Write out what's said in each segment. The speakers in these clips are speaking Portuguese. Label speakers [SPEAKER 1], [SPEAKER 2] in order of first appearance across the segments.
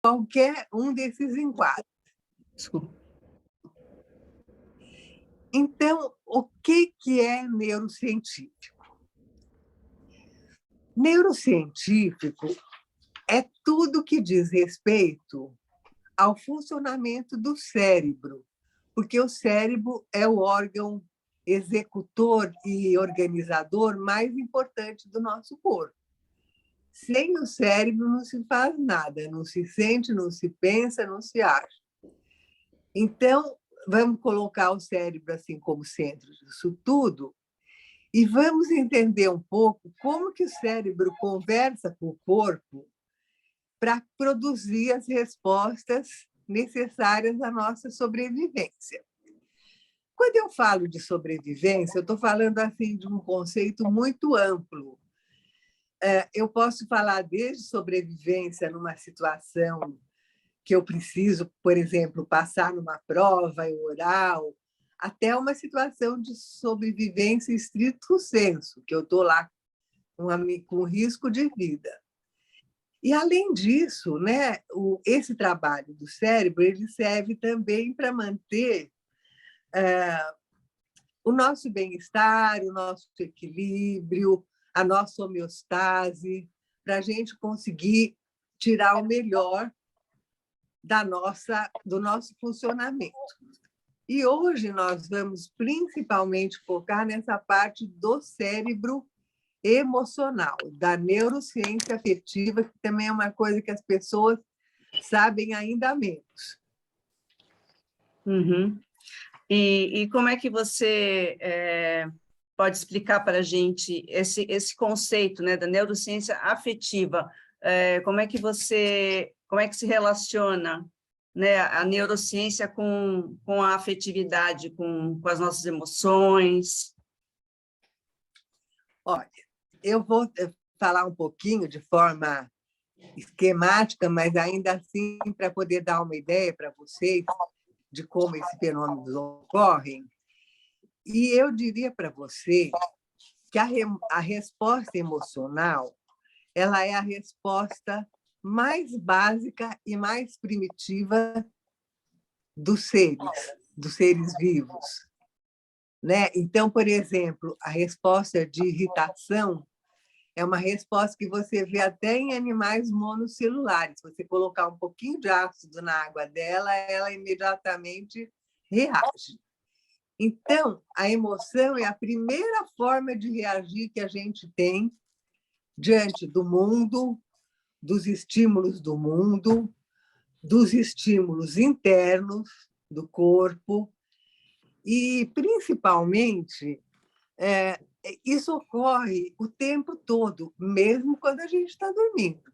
[SPEAKER 1] qualquer um desses enquadros.
[SPEAKER 2] Desculpa.
[SPEAKER 1] Então, o que é neurocientífico? Neurocientífico é tudo que diz respeito ao funcionamento do cérebro, porque o cérebro é o órgão executor e organizador mais importante do nosso corpo. Sem o cérebro não se faz nada, não se sente, não se pensa, não se acha. Então, vamos colocar o cérebro assim como centro disso tudo e vamos entender um pouco como que o cérebro conversa com o corpo para produzir as respostas necessárias à nossa sobrevivência. Quando eu falo de sobrevivência, eu estou falando assim de um conceito muito amplo. Eu posso falar desde sobrevivência numa situação que eu preciso, por exemplo, passar numa prova oral, até uma situação de sobrevivência estrito sensu, que eu estou lá com risco de vida. E, além disso, né, esse trabalho do cérebro ele serve também para manter o nosso bem-estar, o nosso equilíbrio, a nossa homeostase, para a gente conseguir tirar o melhor do nosso funcionamento. E hoje nós vamos principalmente focar nessa parte do cérebro emocional, da neurociência afetiva, que também é uma coisa que as pessoas sabem ainda menos.
[SPEAKER 2] Uhum. E como é que você pode explicar para a gente esse conceito, né, da neurociência afetiva? Como é que se relaciona, né, a neurociência com a afetividade, com as nossas emoções?
[SPEAKER 1] Olha, eu vou falar um pouquinho de forma esquemática, mas ainda assim para poder dar uma ideia para vocês de como esses fenômenos ocorrem. E eu diria para você que a resposta emocional ela é a resposta mais básica e mais primitiva dos seres vivos. Né? Então, por exemplo, a resposta de irritação é uma resposta que você vê até em animais monocelulares. Se você colocar um pouquinho de ácido na água dela, ela imediatamente reage. Então, a emoção é a primeira forma de reagir que a gente tem diante do mundo, dos estímulos do mundo, dos estímulos internos do corpo e, principalmente, isso ocorre o tempo todo, mesmo quando a gente está dormindo.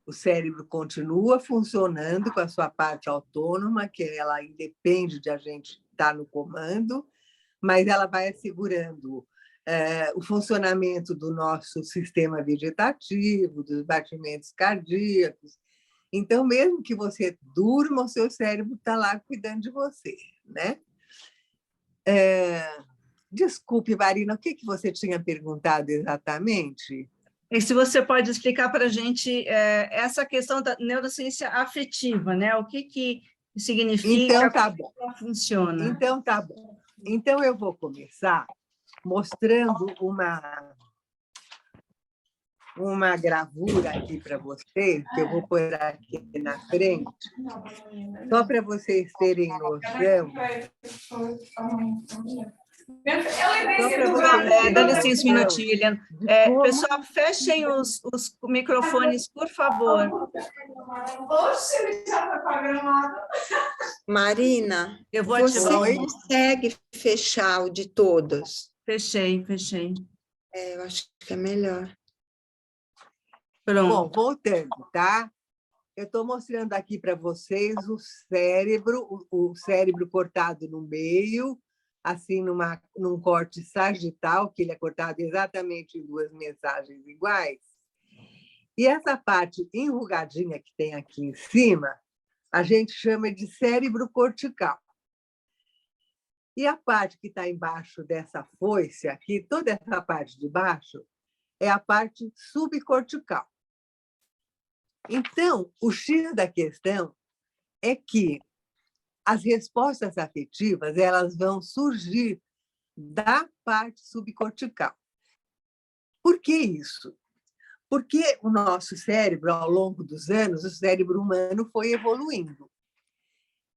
[SPEAKER 1] O cérebro continua funcionando com a sua parte autônoma, que ela independe de a gente estar no comando, mas ela vai assegurando o funcionamento do nosso sistema vegetativo, dos batimentos cardíacos. Então, mesmo que você durma, o seu cérebro está lá cuidando de você, né? Desculpe, Marina, o que você tinha perguntado exatamente?
[SPEAKER 2] E se você pode explicar para a gente essa questão da neurociência afetiva, né? O que significa,
[SPEAKER 1] então, tá bom.
[SPEAKER 2] Como funciona?
[SPEAKER 1] Então, tá bom. Então, eu vou começar mostrando uma gravura aqui para vocês, que eu vou pôr aqui na frente, só para vocês terem noção.
[SPEAKER 2] Dá licença um minutinho, Eliana. Pessoal, fechem os microfones, por favor.
[SPEAKER 3] Marina,
[SPEAKER 2] eu vou
[SPEAKER 3] você
[SPEAKER 2] ativar.
[SPEAKER 3] consegue fechar o de todos?
[SPEAKER 2] Fechei.
[SPEAKER 3] Eu acho que é melhor.
[SPEAKER 2] Pronto.
[SPEAKER 1] Bom, voltando, tá? Eu estou mostrando aqui para vocês o cérebro cortado no meio, assim, num corte sagital, que ele é cortado exatamente em duas mensagens iguais. E essa parte enrugadinha que tem aqui em cima, a gente chama de cérebro cortical. E a parte que está embaixo dessa foice aqui, toda essa parte de baixo, é a parte subcortical. Então, o X da questão é que as respostas afetivas elas vão surgir da parte subcortical. Por que isso? Porque o nosso cérebro, ao longo dos anos, o cérebro humano foi evoluindo.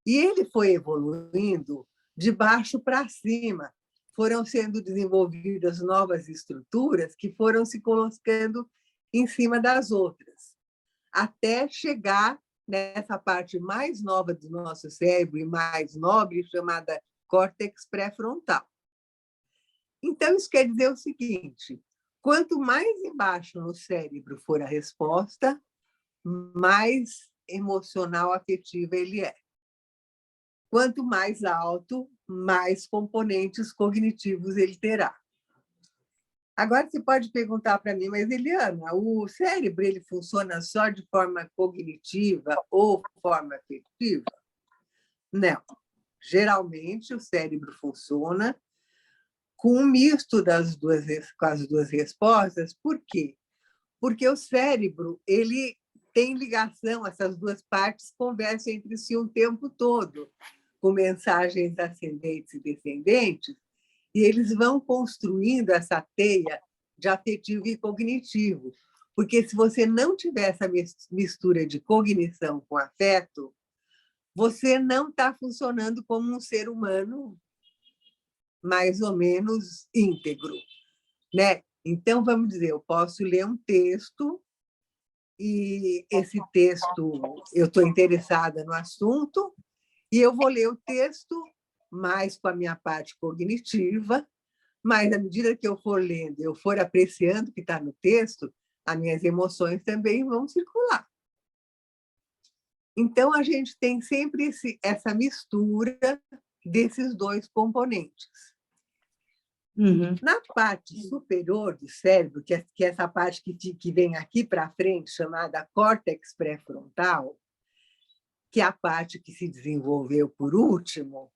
[SPEAKER 1] E ele foi evoluindo de baixo para cima. Foram sendo desenvolvidas novas estruturas que foram se colocando em cima das outras, até chegar nessa parte mais nova do nosso cérebro e mais nobre, chamada córtex pré-frontal. Então, isso quer dizer o seguinte: quanto mais embaixo no cérebro for a resposta, mais emocional afetiva ele é. Quanto mais alto, mais componentes cognitivos ele terá. Agora você pode perguntar para mim, mas Eliana, o cérebro ele funciona só de forma cognitiva ou forma afetiva? Não. Geralmente o cérebro funciona com um misto com as duas respostas. Por quê? Porque o cérebro ele tem ligação, essas duas partes conversam entre si o tempo todo, com mensagens ascendentes e descendentes, e eles vão construindo essa teia de afetivo e cognitivo. Porque se você não tiver essa mistura de cognição com afeto, você não está funcionando como um ser humano mais ou menos íntegro, né? Então, vamos dizer, eu posso ler um texto e esse texto, eu estou interessada no assunto, e eu vou ler o texto mais com a minha parte cognitiva, mas à medida que eu for lendo, eu for apreciando o que está no texto, as minhas emoções também vão circular. Então, a gente tem sempre essa mistura desses dois componentes. Na parte superior do cérebro, que é essa parte que vem aqui para frente, chamada córtex pré-frontal, que é a parte que se desenvolveu por último,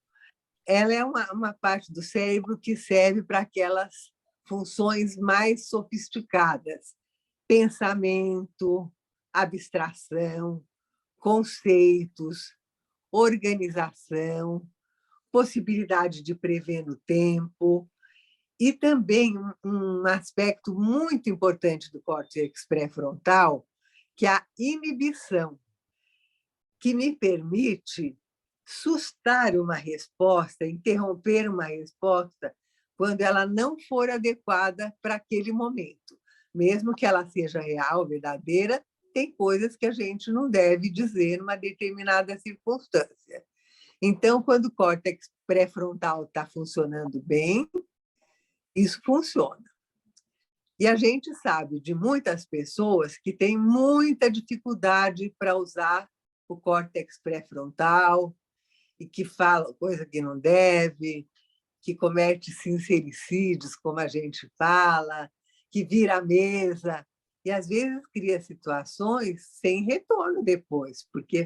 [SPEAKER 1] ela é uma parte do cérebro que serve para aquelas funções mais sofisticadas: pensamento, abstração, conceitos, organização, possibilidade de prever no tempo, e também um aspecto muito importante do córtex pré-frontal, que é a inibição, que me permite sustar uma resposta, interromper uma resposta, quando ela não for adequada para aquele momento. Mesmo que ela seja real, verdadeira, tem coisas que a gente não deve dizer numa determinada circunstância. Então, quando o córtex pré-frontal está funcionando bem, isso funciona. E a gente sabe de muitas pessoas que têm muita dificuldade para usar o córtex pré-frontal e que falam coisa que não deve, que comete sincericídios, como a gente fala, que vira a mesa, e às vezes cria situações sem retorno depois, porque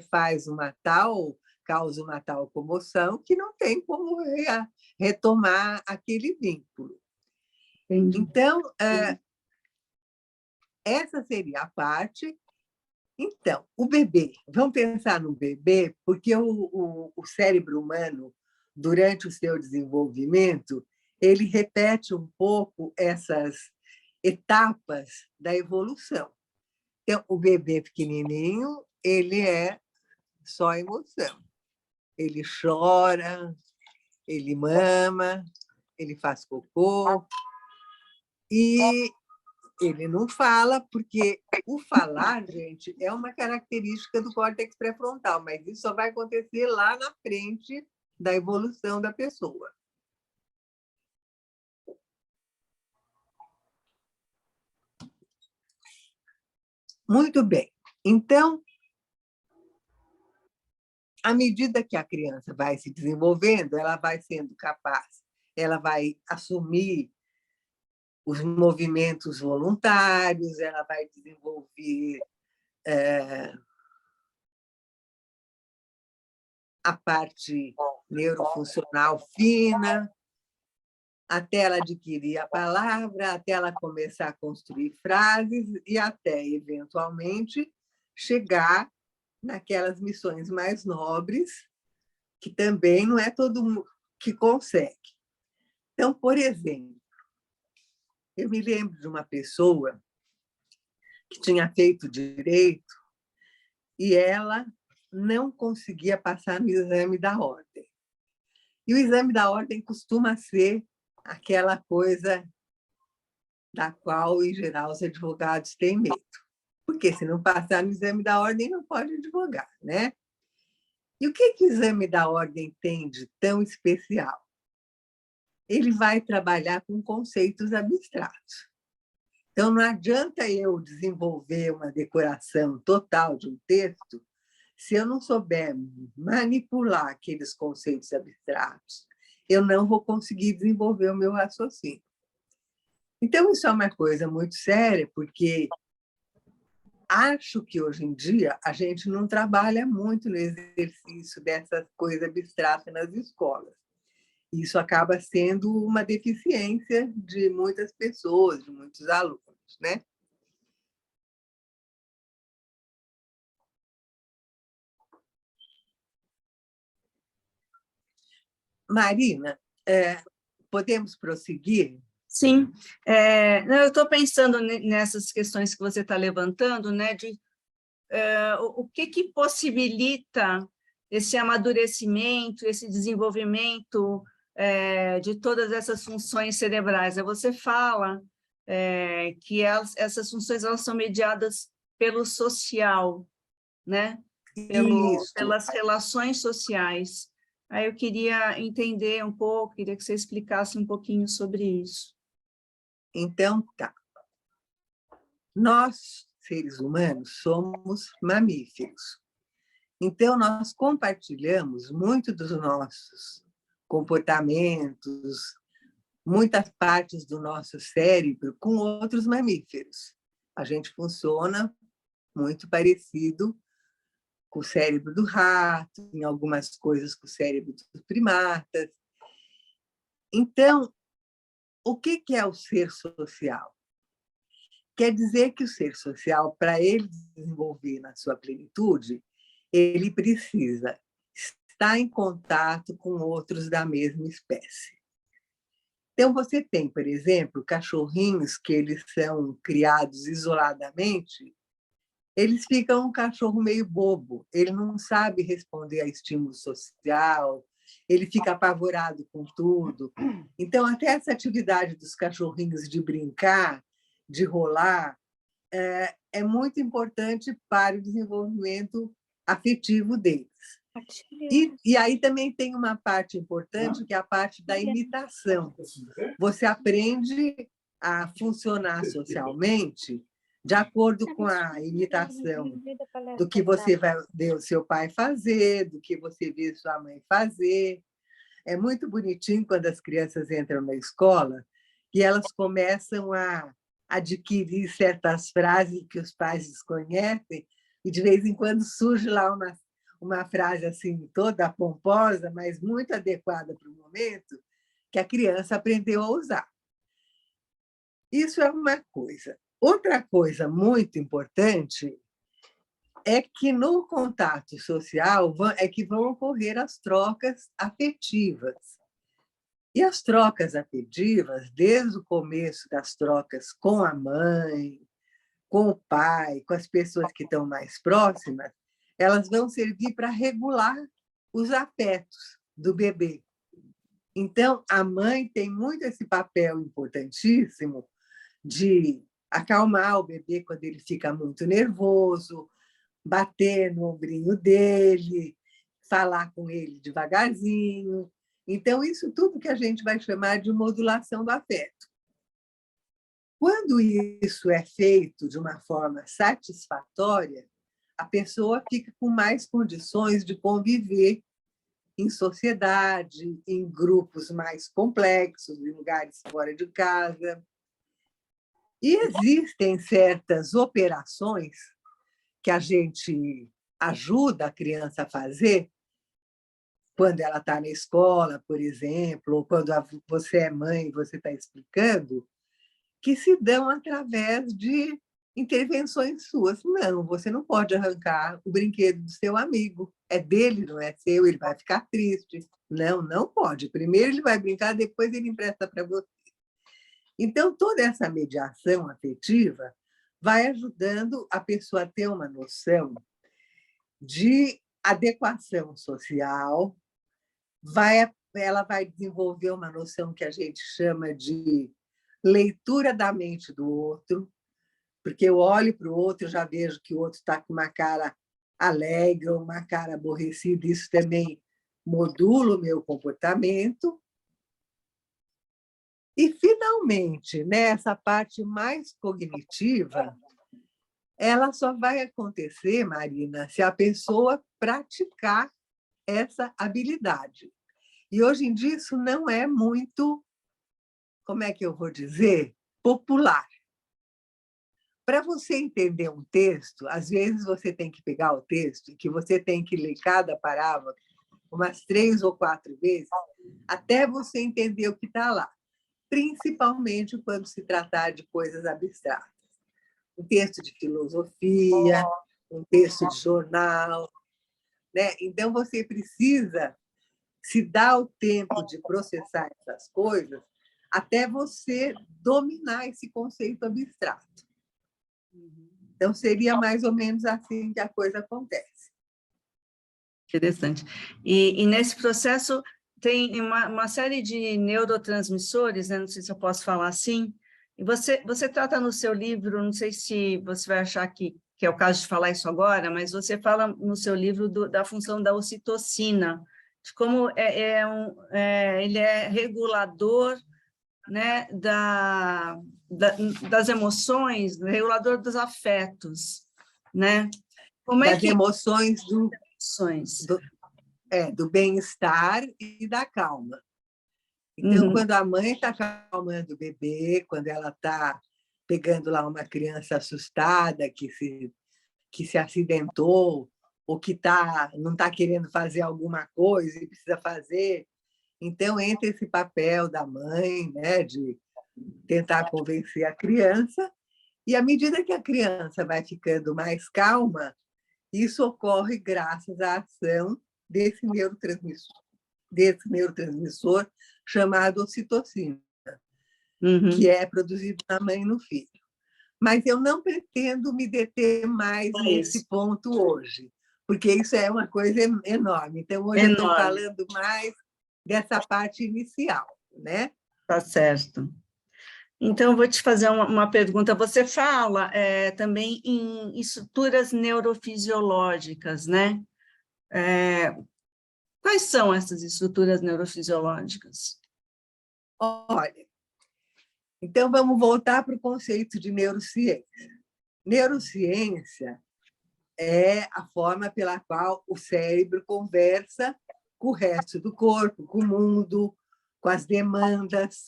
[SPEAKER 1] causa uma tal comoção que não tem como retomar aquele vínculo.
[SPEAKER 2] Entendi.
[SPEAKER 1] Então, essa seria a parte. Então, o bebê, vamos pensar no bebê, porque o cérebro humano, durante o seu desenvolvimento, ele repete um pouco essas etapas da evolução. Então, o bebê pequenininho, ele é só emoção. Ele chora, ele mama, ele faz cocô, e ele não fala, porque o falar, gente, é uma característica do córtex pré-frontal, mas isso só vai acontecer lá na frente da evolução da pessoa. Muito bem. Então, à medida que a criança vai se desenvolvendo, ela vai sendo capaz, ela vai assumir os movimentos voluntários, ela vai desenvolver a parte neurofuncional fina, até ela adquirir a palavra, até ela começar a construir frases e até, eventualmente, chegar naquelas missões mais nobres, que também não é todo mundo que consegue. Então, por exemplo, eu me lembro de uma pessoa que tinha feito direito e ela não conseguia passar no exame da ordem. E o exame da ordem costuma ser aquela coisa da qual, em geral, os advogados têm medo. Porque se não passar no exame da ordem, não pode advogar, né? E o que o exame da ordem tem de tão especial? Ele vai trabalhar com conceitos abstratos. Então, não adianta eu desenvolver uma decoração total de um texto se eu não souber manipular aqueles conceitos abstratos. Eu não vou conseguir desenvolver o meu raciocínio. Então, isso é uma coisa muito séria, porque acho que, hoje em dia, a gente não trabalha muito no exercício dessas coisas abstratas nas escolas. Isso acaba sendo uma deficiência de muitas pessoas, de muitos alunos, né? Marina, podemos prosseguir?
[SPEAKER 2] Sim, não, eu estou pensando nessas questões que você está levantando, né, de o que possibilita esse amadurecimento, esse desenvolvimento de todas essas funções cerebrais. Você fala que essas funções elas são mediadas pelo social, né? Pelas relações sociais. Aí eu queria entender um pouco, queria que você explicasse um pouquinho sobre isso.
[SPEAKER 1] Então, tá. Nós, seres humanos, somos mamíferos. Então, nós compartilhamos muito dos nossos comportamentos, muitas partes do nosso cérebro com outros mamíferos. A gente funciona muito parecido com o cérebro do rato, em algumas coisas com o cérebro dos primatas. Então, o que é o ser social? Quer dizer que o ser social, para ele desenvolver na sua plenitude, ele precisa estar em contato com outros da mesma espécie. Então, você tem, por exemplo, cachorrinhos que eles são criados isoladamente, eles ficam um cachorro meio bobo, ele não sabe responder a estímulo social, ele fica apavorado com tudo. Então, até essa atividade dos cachorrinhos de brincar, de rolar, é muito importante para o desenvolvimento afetivo deles. E aí também tem uma parte importante, que é a parte da imitação. Você aprende a funcionar socialmente de acordo com a imitação do que você vê o seu pai fazer, do que você vê sua mãe fazer. É muito bonitinho quando as crianças entram na escola e elas começam a adquirir certas frases que os pais desconhecem, e de vez em quando surge lá uma frase assim toda pomposa, mas muito adequada para o momento, que a criança aprendeu a usar. Isso é uma coisa. Outra coisa muito importante é que no contato social é que vão ocorrer as trocas afetivas. E as trocas afetivas, desde o começo das trocas com a mãe, com o pai, com as pessoas que estão mais próximas, elas vão servir para regular os afetos do bebê. Então, a mãe tem muito esse papel importantíssimo de acalmar o bebê quando ele fica muito nervoso, bater no ombrinho dele, falar com ele devagarzinho. Então, isso tudo que a gente vai chamar de modulação do afeto. Quando isso é feito de uma forma satisfatória, a pessoa fica com mais condições de conviver em sociedade, em grupos mais complexos, em lugares fora de casa. E existem certas operações que a gente ajuda a criança a fazer quando ela está na escola, por exemplo, ou quando você é mãe e você está explicando, que se dão através de intervenções suas. Não, você não pode arrancar o brinquedo do seu amigo. É dele, não é seu, ele vai ficar triste. Não, não pode. Primeiro ele vai brincar, depois ele empresta para você. Então, toda essa mediação afetiva vai ajudando a pessoa a ter uma noção de adequação social, ela vai desenvolver uma noção que a gente chama de leitura da mente do outro, porque eu olho para o outro e já vejo que o outro está com uma cara alegre ou uma cara aborrecida, isso também modula o meu comportamento. E, finalmente, nessa parte mais cognitiva, ela só vai acontecer, Marina, se a pessoa praticar essa habilidade. E, hoje em dia, isso não é muito, como é que eu vou dizer, popular. Para você entender um texto, às vezes você tem que pegar o texto e que você tem que ler cada parábola umas 3 ou 4 vezes até você entender o que está lá, principalmente quando se tratar de coisas abstratas. Um texto de filosofia, um texto de jornal, né? Então, você precisa se dar o tempo de processar essas coisas até você dominar esse conceito abstrato. Então, seria mais ou menos assim que a coisa acontece.
[SPEAKER 2] Interessante. E nesse processo tem uma série de neurotransmissores, né? Não sei se eu posso falar assim, e você trata no seu livro, não sei se você vai achar que é o caso de falar isso agora, mas você fala no seu livro da função da ocitocina, de como ele é regulador, né, das emoções, regulador dos afetos, né? Como é
[SPEAKER 1] das
[SPEAKER 2] que...
[SPEAKER 1] emoções
[SPEAKER 2] Emoções.
[SPEAKER 1] do bem-estar e da calma. Então,
[SPEAKER 2] Uhum.
[SPEAKER 1] quando a mãe está acalmando o bebê, quando ela está pegando lá uma criança assustada que se acidentou ou que não está querendo fazer alguma coisa e precisa fazer, então entra esse papel da mãe, né, de tentar convencer a criança, e à medida que a criança vai ficando mais calma, isso ocorre graças à ação desse neurotransmissor chamado ocitocina, que é produzido na mãe e no filho. Mas eu não pretendo me deter mais nesse ponto hoje, porque isso é uma coisa enorme. Então, hoje eu estou falando mais dessa parte inicial, né?
[SPEAKER 2] Tá certo. Então, eu vou te fazer uma pergunta. Você fala também em estruturas neurofisiológicas, né? Quais são essas estruturas neurofisiológicas?
[SPEAKER 1] Olha, então vamos voltar para o conceito de neurociência. Neurociência é a forma pela qual o cérebro conversa com o resto do corpo, com o mundo, com as demandas.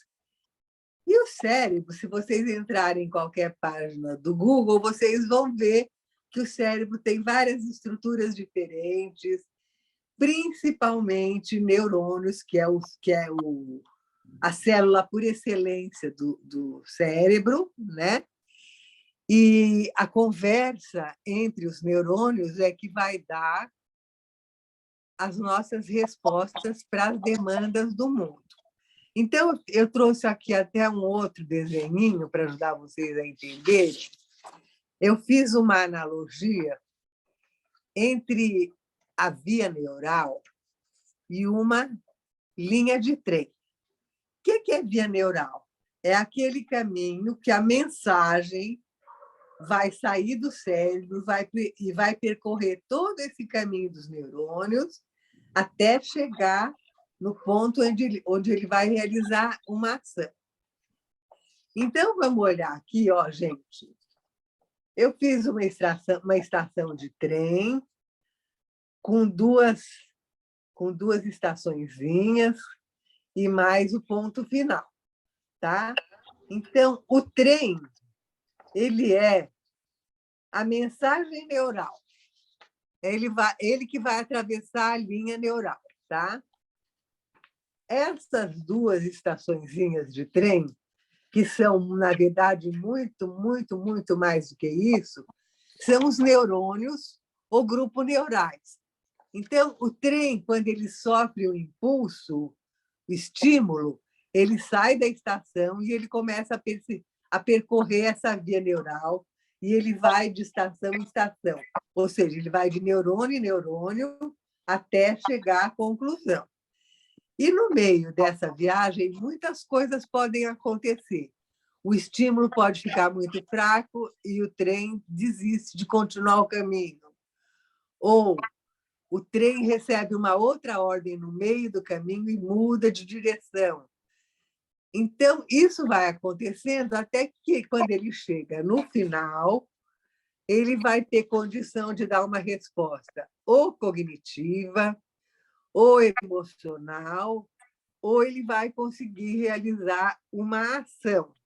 [SPEAKER 1] E o cérebro, se vocês entrarem em qualquer página do Google, vocês vão ver que o cérebro tem várias estruturas diferentes, principalmente neurônios, que é a célula por excelência do cérebro, né? E a conversa entre os neurônios é que vai dar as nossas respostas para as demandas do mundo. Então, eu trouxe aqui até um outro desenhinho para ajudar vocês a entenderem. Eu fiz uma analogia entre a via neural e uma linha de trem. O que é via neural? É aquele caminho que a mensagem vai sair do cérebro e vai percorrer todo esse caminho dos neurônios até chegar no ponto onde ele vai realizar uma ação. Então, vamos olhar aqui, ó, gente. Eu fiz uma estação de trem com duas estaçõezinhas e mais o ponto final, tá? Então, o trem, ele é a mensagem neural. Ele que vai atravessar a linha neural, tá? Essas duas estaçõezinhas de trem que são, na verdade, muito mais do que isso, são os neurônios ou grupos neurais. Então, o trem, quando ele sofre o impulso, o estímulo, ele sai da estação e ele começa a percorrer essa via neural e ele vai de estação em estação. Ou seja, ele vai de neurônio em neurônio até chegar à conclusão. E, no meio dessa viagem, muitas coisas podem acontecer. O estímulo pode ficar muito fraco e o trem desiste de continuar o caminho. Ou o trem recebe uma outra ordem no meio do caminho e muda de direção. Então, isso vai acontecendo até que, quando ele chega no final, ele vai ter condição de dar uma resposta ou cognitiva, ou emocional, ou ele vai conseguir realizar uma ação.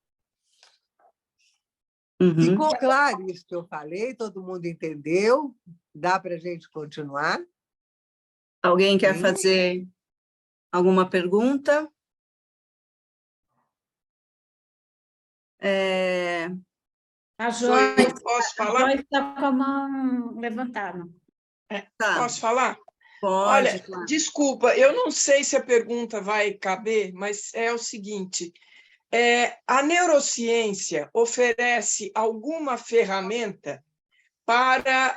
[SPEAKER 1] Ficou claro isso que eu falei? Todo mundo entendeu? Dá para a gente continuar?
[SPEAKER 2] Alguém quer fazer alguma pergunta?
[SPEAKER 4] A Joyce,
[SPEAKER 5] Posso falar?
[SPEAKER 4] Joyce está com a mão levantada.
[SPEAKER 2] Tá.
[SPEAKER 5] Posso falar?
[SPEAKER 2] Pode,
[SPEAKER 5] Olha,
[SPEAKER 2] claro.
[SPEAKER 5] desculpa, eu não sei se a pergunta vai caber, mas é o seguinte: a neurociência oferece alguma ferramenta para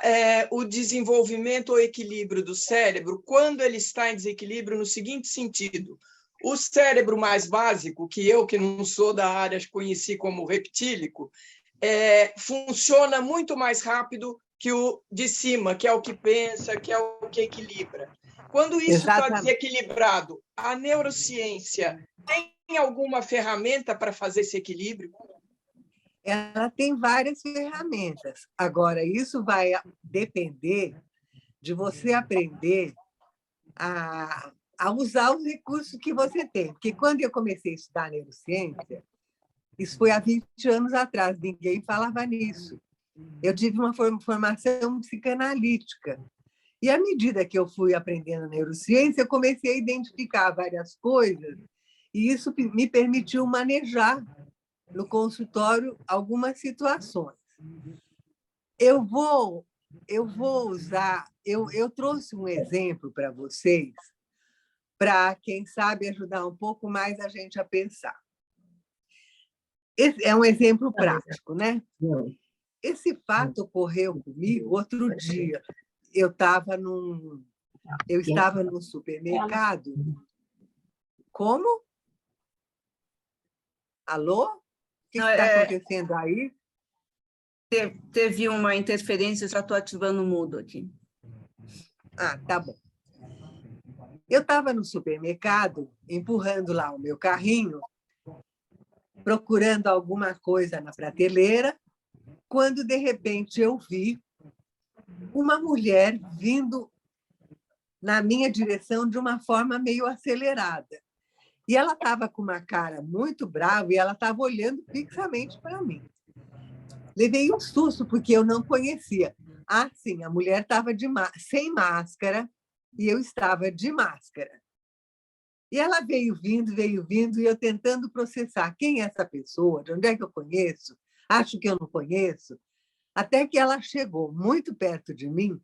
[SPEAKER 5] o desenvolvimento ou equilíbrio do cérebro quando ele está em desequilíbrio no seguinte sentido: o cérebro mais básico, que eu, que não sou da área, conheci como reptílico, funciona muito mais rápido que o de cima, que é o que pensa, que é o que equilibra. Quando isso está desequilibrado, a neurociência tem alguma ferramenta para fazer esse equilíbrio?
[SPEAKER 1] Ela tem várias ferramentas. Agora, isso vai depender de você aprender a usar os recursos que você tem. Porque quando eu comecei a estudar neurociência, isso foi há 20 anos atrás, ninguém falava nisso. Eu tive uma formação psicanalítica. E, à medida que eu fui aprendendo neurociência, eu comecei a identificar várias coisas, e isso me permitiu manejar no consultório algumas situações. Eu trouxe um exemplo para vocês, para, quem sabe, ajudar um pouco mais a gente a pensar. Esse é um exemplo prático, né? Esse fato ocorreu comigo outro dia. Eu estava num supermercado. Como? Alô? O que está acontecendo aí?
[SPEAKER 2] Teve uma interferência, já estou ativando o mudo aqui.
[SPEAKER 1] Ah, tá bom. Eu estava no supermercado, empurrando lá o meu carrinho, procurando alguma coisa na prateleira, quando, de repente, eu vi uma mulher vindo na minha direção de uma forma meio acelerada. E ela estava com uma cara muito brava e ela estava olhando fixamente para mim. Levei um susto, porque eu não conhecia. Ah, sim, a mulher estava sem máscara e eu estava de máscara. E ela veio vindo, e eu tentando processar quem é essa pessoa, de onde é que eu conheço, acho que eu não conheço, até que ela chegou muito perto de mim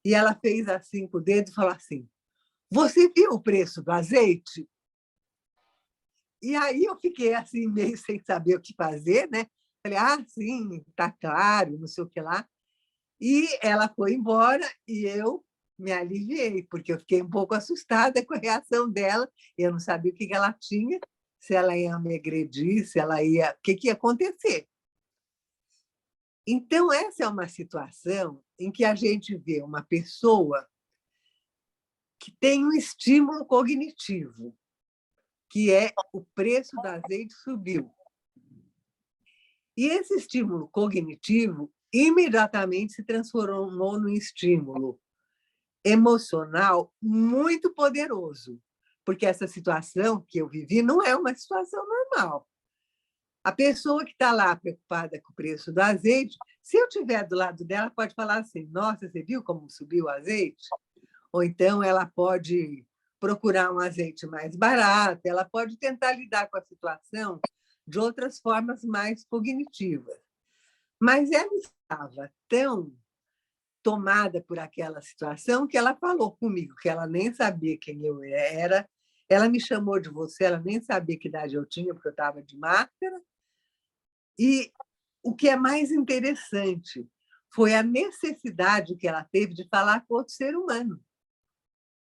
[SPEAKER 1] e ela fez assim com o dedo e falou assim: "Você viu o preço do azeite?" E aí eu fiquei assim, meio sem saber o que fazer, né? Falei: "Ah, sim, está claro, não sei o que lá." E ela foi embora e eu me aliviei, porque eu fiquei um pouco assustada com a reação dela. Eu não sabia o que ela tinha, se ela ia me agredir, se ela ia... o que ia acontecer. Então, essa é uma situação em que a gente vê uma pessoa que tem um estímulo cognitivo, que é o preço do azeite subiu. E esse estímulo cognitivo imediatamente se transformou num estímulo emocional muito poderoso, porque essa situação que eu vivi não é uma situação normal. A pessoa que está lá preocupada com o preço do azeite, se eu estiver do lado dela, pode falar assim: "Nossa, você viu como subiu o azeite?" Ou então ela pode procurar um azeite mais barato, ela pode tentar lidar com a situação de outras formas mais cognitivas. Mas ela estava tão tomada por aquela situação que ela falou comigo, que ela nem sabia quem eu era. Ela me chamou de você, ela nem sabia que idade eu tinha, porque eu estava de máscara. E o que é mais interessante foi a necessidade que ela teve de falar com outro ser humano.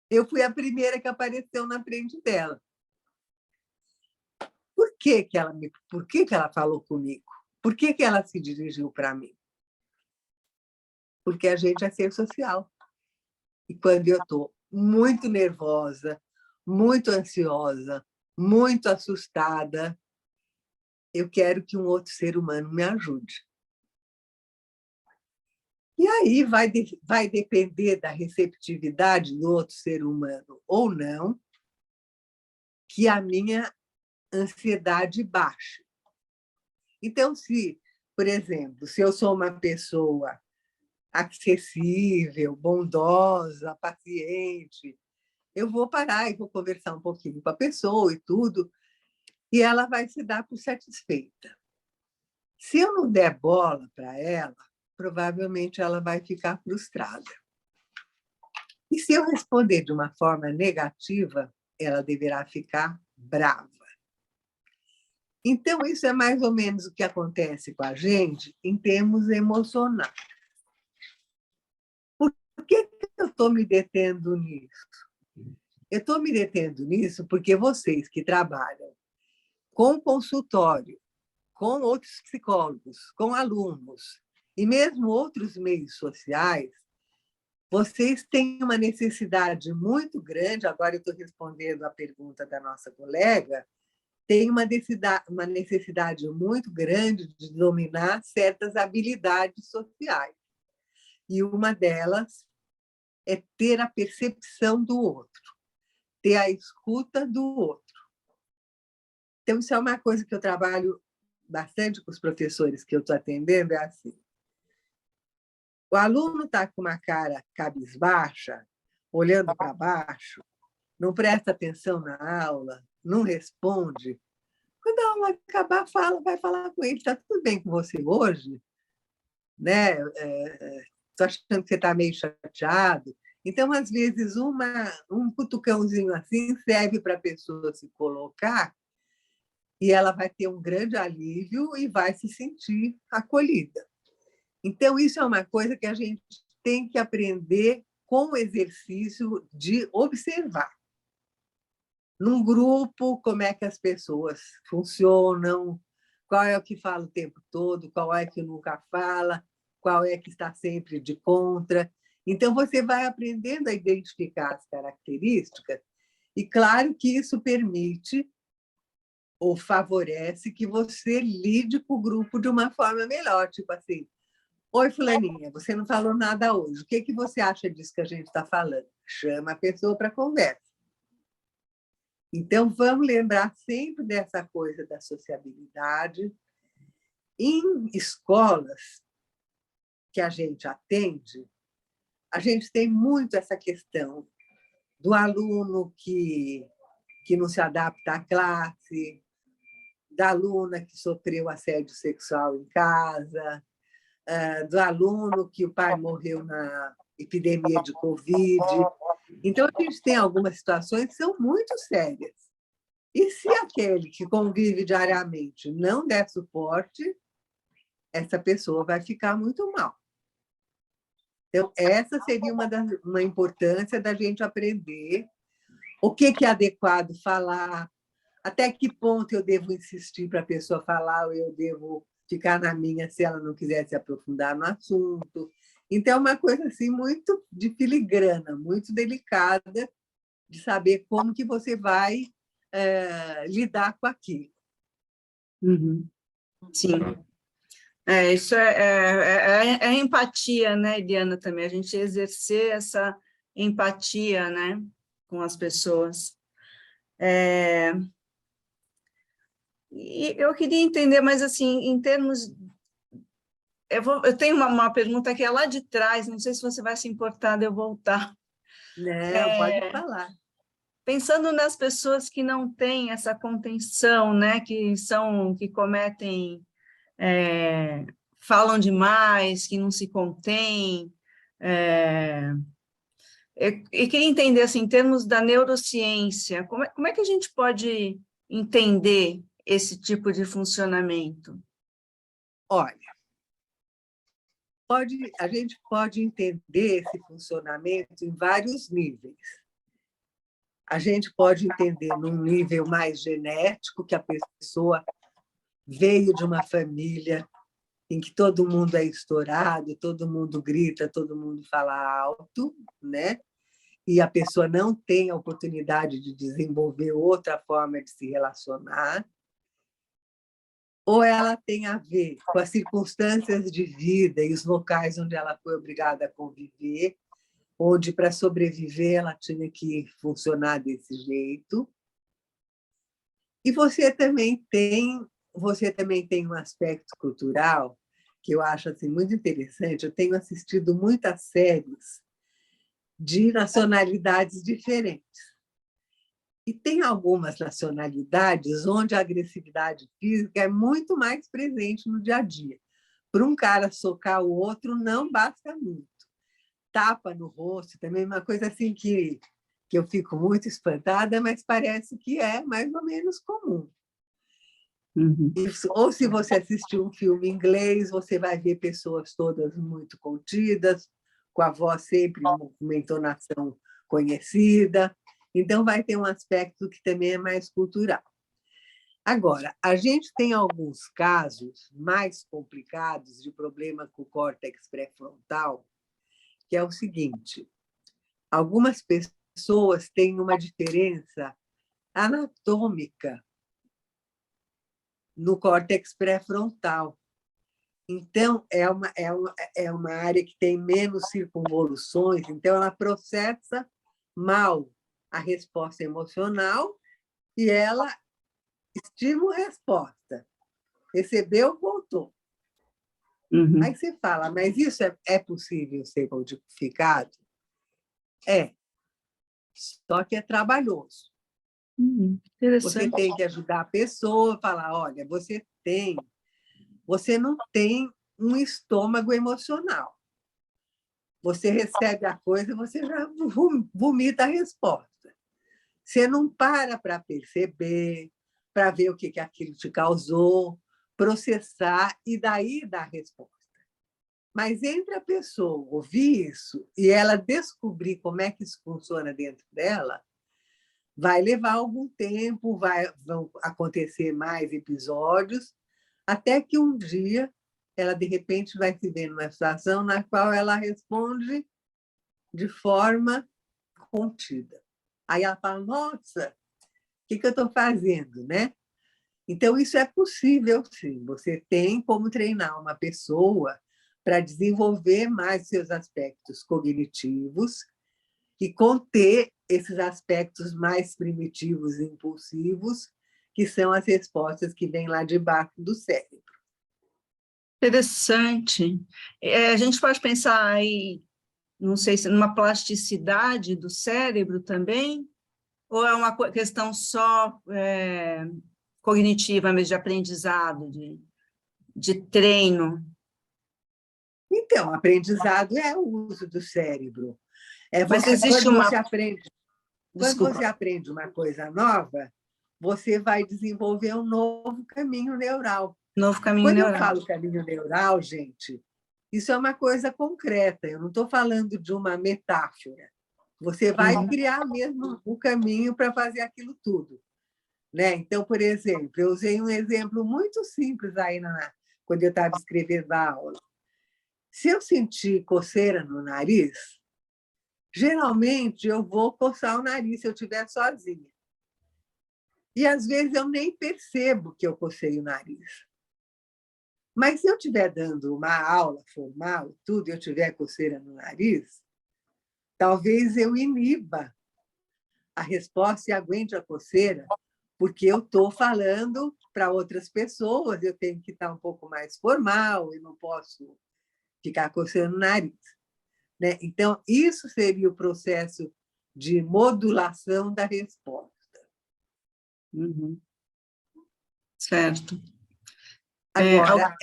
[SPEAKER 1] Eu fui a primeira que apareceu na frente dela. Por que ela falou comigo? Por que ela se dirigiu para mim? Porque a gente é ser social. E quando eu estou muito nervosa, muito ansiosa, muito assustada, eu quero que um outro ser humano me ajude. E aí vai depender da receptividade do outro ser humano ou não, que a minha ansiedade baixe. Então, por exemplo, se eu sou uma pessoa acessível, bondosa, paciente, eu vou parar e vou conversar um pouquinho com a pessoa e tudo, e ela vai se dar por satisfeita. Se eu não der bola para ela, provavelmente ela vai ficar frustrada. E se eu responder de uma forma negativa, ela deverá ficar brava. Então, isso é mais ou menos o que acontece com a gente em termos emocionais. Por que eu estou me detendo nisso? Eu estou me detendo nisso porque vocês que trabalham com consultório, com outros psicólogos, com alunos e mesmo outros meios sociais, vocês têm uma necessidade muito grande, agora eu estou respondendo a pergunta da nossa colega, tem uma necessidade muito grande de dominar certas habilidades sociais. E uma delas é ter a percepção do outro, ter a escuta do outro. Então, isso é uma coisa que eu trabalho bastante com os professores que eu estou atendendo, é assim. O aluno está com uma cara cabisbaixa, olhando para baixo, não presta atenção na aula, não responde. Quando a aula acabar, vai falar com ele, está tudo bem com você hoje? Né? Estou achando que você está meio chateado. Então, às vezes, um cutucãozinho assim serve para a pessoa se colocar e ela vai ter um grande alívio e vai se sentir acolhida. Então, isso é uma coisa que a gente tem que aprender com o exercício de observar. Num grupo, como é que as pessoas funcionam, qual é o que fala o tempo todo, qual é que nunca fala, qual é que está sempre de contra. Então, você vai aprendendo a identificar as características e, claro, que isso permite ou favorece que você lide com o grupo de uma forma melhor. Tipo assim, oi, fulaninha, você não falou nada hoje. O que você acha disso que a gente está falando? Chama a pessoa para conversa. Então, vamos lembrar sempre dessa coisa da sociabilidade. Em escolas que a gente atende, a gente tem muito essa questão do aluno que não se adapta à classe, da aluna que sofreu assédio sexual em casa, do aluno que o pai morreu na epidemia de Covid. Então, a gente tem algumas situações que são muito sérias. E se aquele que convive diariamente não der suporte, essa pessoa vai ficar muito mal. Então, essa seria uma importância da gente aprender o que é adequado falar, até que ponto eu devo insistir para a pessoa falar ou eu devo ficar na minha se ela não quiser se aprofundar no assunto. Então, é uma coisa assim, muito de filigrana, muito delicada, de saber como que você vai lidar com aquilo.
[SPEAKER 2] Uhum. Sim. Isso é empatia, né, Eliana, também, a gente exercer essa empatia, né, com as pessoas. E eu queria entender, mas assim, em termos... Eu tenho uma pergunta que é lá de trás, não sei se você vai se importar de eu voltar.
[SPEAKER 1] Não, pode falar.
[SPEAKER 2] Pensando nas pessoas que não têm essa contenção, né, que cometem, falam demais, que não se contêm, e queria entender, assim, em termos da neurociência, como é que a gente pode entender esse tipo de funcionamento?
[SPEAKER 1] Olha, a gente pode entender esse funcionamento em vários níveis. A gente pode entender num nível mais genético, que a pessoa veio de uma família em que todo mundo é estourado, todo mundo grita, todo mundo fala alto, né? E a pessoa não tem a oportunidade de desenvolver outra forma de se relacionar. Ou ela tem a ver com as circunstâncias de vida e os locais onde ela foi obrigada a conviver, onde, para sobreviver, ela tinha que funcionar desse jeito. E você também tem um aspecto cultural que eu acho assim, muito interessante. Eu tenho assistido muitas séries de nacionalidades diferentes. E tem algumas nacionalidades onde a agressividade física é muito mais presente no dia a dia. Para um cara socar o outro, não basta muito. Tapa no rosto, também uma coisa assim que eu fico muito espantada, mas parece que é mais ou menos comum.
[SPEAKER 2] Uhum.
[SPEAKER 1] Ou se você assistir um filme em inglês, você vai ver pessoas todas muito contidas, com a voz sempre uma entonação conhecida. Então, vai ter um aspecto que também é mais cultural. Agora, a gente tem alguns casos mais complicados de problema com o córtex pré-frontal, que é o seguinte: algumas pessoas têm uma diferença anatômica no córtex pré-frontal. Então, é uma área que tem menos circunvoluções, então ela processa mal a resposta emocional e ela estímulo-resposta. Recebeu, voltou.
[SPEAKER 2] Uhum.
[SPEAKER 1] Aí você fala, mas isso é possível ser modificado? É, só que é trabalhoso. Você
[SPEAKER 2] Interessante.
[SPEAKER 1] tem que ajudar a pessoa a falar, olha, você não tem um estômago emocional. Você recebe a coisa, você já vomita a resposta. Você não para perceber, para ver o que aquilo te causou, processar e daí dar a resposta. Mas entre a pessoa ouvir isso e ela descobrir como é que isso funciona dentro dela, vai levar algum tempo, vão acontecer mais episódios, até que um dia ela, de repente, vai se ver numa situação na qual ela responde de forma contida. Aí ela fala, nossa, o que eu estou fazendo, né? Então, isso é possível, sim. Você tem como treinar uma pessoa para desenvolver mais seus aspectos cognitivos e conter esses aspectos mais primitivos e impulsivos, que são as respostas que vêm lá debaixo do cérebro.
[SPEAKER 2] Interessante. A gente pode pensar aí, não sei se numa plasticidade do cérebro também, ou é uma questão só cognitiva, mesmo de aprendizado, de treino?
[SPEAKER 1] Então, aprendizado é o uso do cérebro.
[SPEAKER 2] Mas existe
[SPEAKER 1] Quando
[SPEAKER 2] uma...
[SPEAKER 1] você aprende, quando
[SPEAKER 2] Desculpa.
[SPEAKER 1] você aprende uma coisa nova, você vai desenvolver um novo caminho neural.
[SPEAKER 2] Novo caminho
[SPEAKER 1] Quando eu
[SPEAKER 2] neural.
[SPEAKER 1] falo caminho neural, gente, isso é uma coisa concreta. Eu não estou falando de uma metáfora. Você vai criar mesmo o caminho para fazer aquilo tudo, né? Então, por exemplo, eu usei um exemplo muito simples aí quando eu estava escrevendo a aula. Se eu sentir coceira no nariz, geralmente eu vou coçar o nariz se eu estiver sozinha. E às vezes eu nem percebo que eu cocei o nariz. Mas se eu estiver dando uma aula formal, tudo, e eu tiver coceira no nariz, talvez eu iniba a resposta e aguente a coceira, porque eu estou falando para outras pessoas, eu tenho que estar um pouco mais formal, e não posso ficar coçando o nariz, né? Então, isso seria o processo de modulação da resposta.
[SPEAKER 2] Uhum. Certo.
[SPEAKER 1] Agora,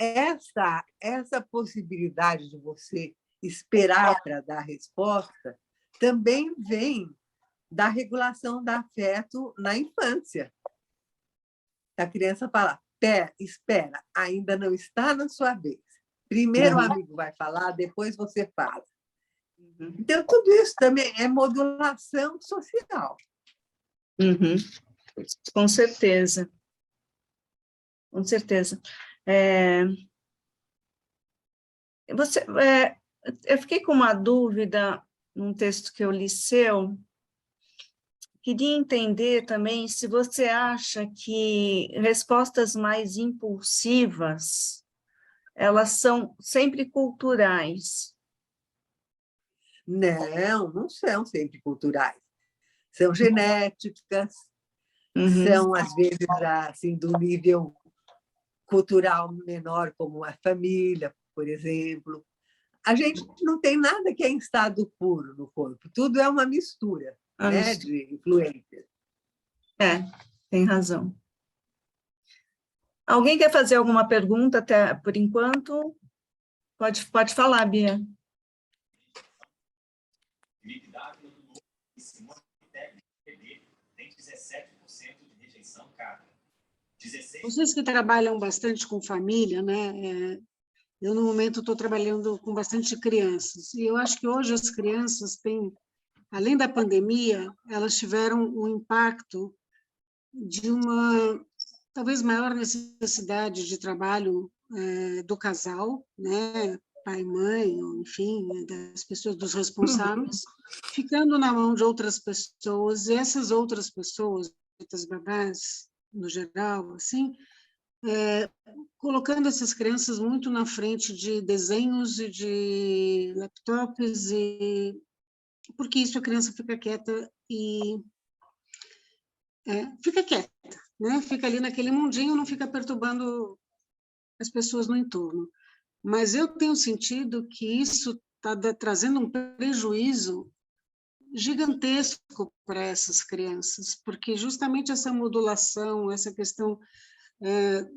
[SPEAKER 1] essa possibilidade de você esperar para dar resposta também vem da regulação do afeto na infância. A criança fala, espera, ainda não está na sua vez. Primeiro o amigo vai falar, depois você fala. Então, tudo isso também é modulação social.
[SPEAKER 2] Uhum. Com certeza. Com certeza. Eu fiquei com uma dúvida num texto que eu li seu. Queria entender também se você acha que respostas mais impulsivas, elas são sempre culturais.
[SPEAKER 1] Não são sempre culturais. São genéticas, são, às vezes, assim, do nível cultural menor, como a família, por exemplo. A gente não tem nada que é em estado puro no corpo, tudo é uma mistura, né, de influências.
[SPEAKER 2] Tem razão. Alguém quer fazer alguma pergunta até por enquanto? Pode falar, Bia.
[SPEAKER 6] Felipe Dávila, do Novo, e Simone Técnico PB, tem 17% de rejeição, cara. 16%.
[SPEAKER 7] Vocês que trabalham bastante com família, né? Eu, no momento, estou trabalhando com bastante crianças. E eu acho que hoje as crianças têm, além da pandemia, elas tiveram um impacto de uma, talvez, maior necessidade de trabalho do casal, né? Pai, mãe, enfim, das pessoas, dos responsáveis, ficando na mão de outras pessoas, e essas outras pessoas, as babás, no geral, assim, colocando essas crianças muito na frente de desenhos e de laptops, porque isso a criança fica quieta e fica quieta, né? Fica ali naquele mundinho, não fica perturbando as pessoas no entorno. Mas eu tenho sentido que isso está trazendo um prejuízo gigantesco para essas crianças, porque justamente essa modulação, essa questão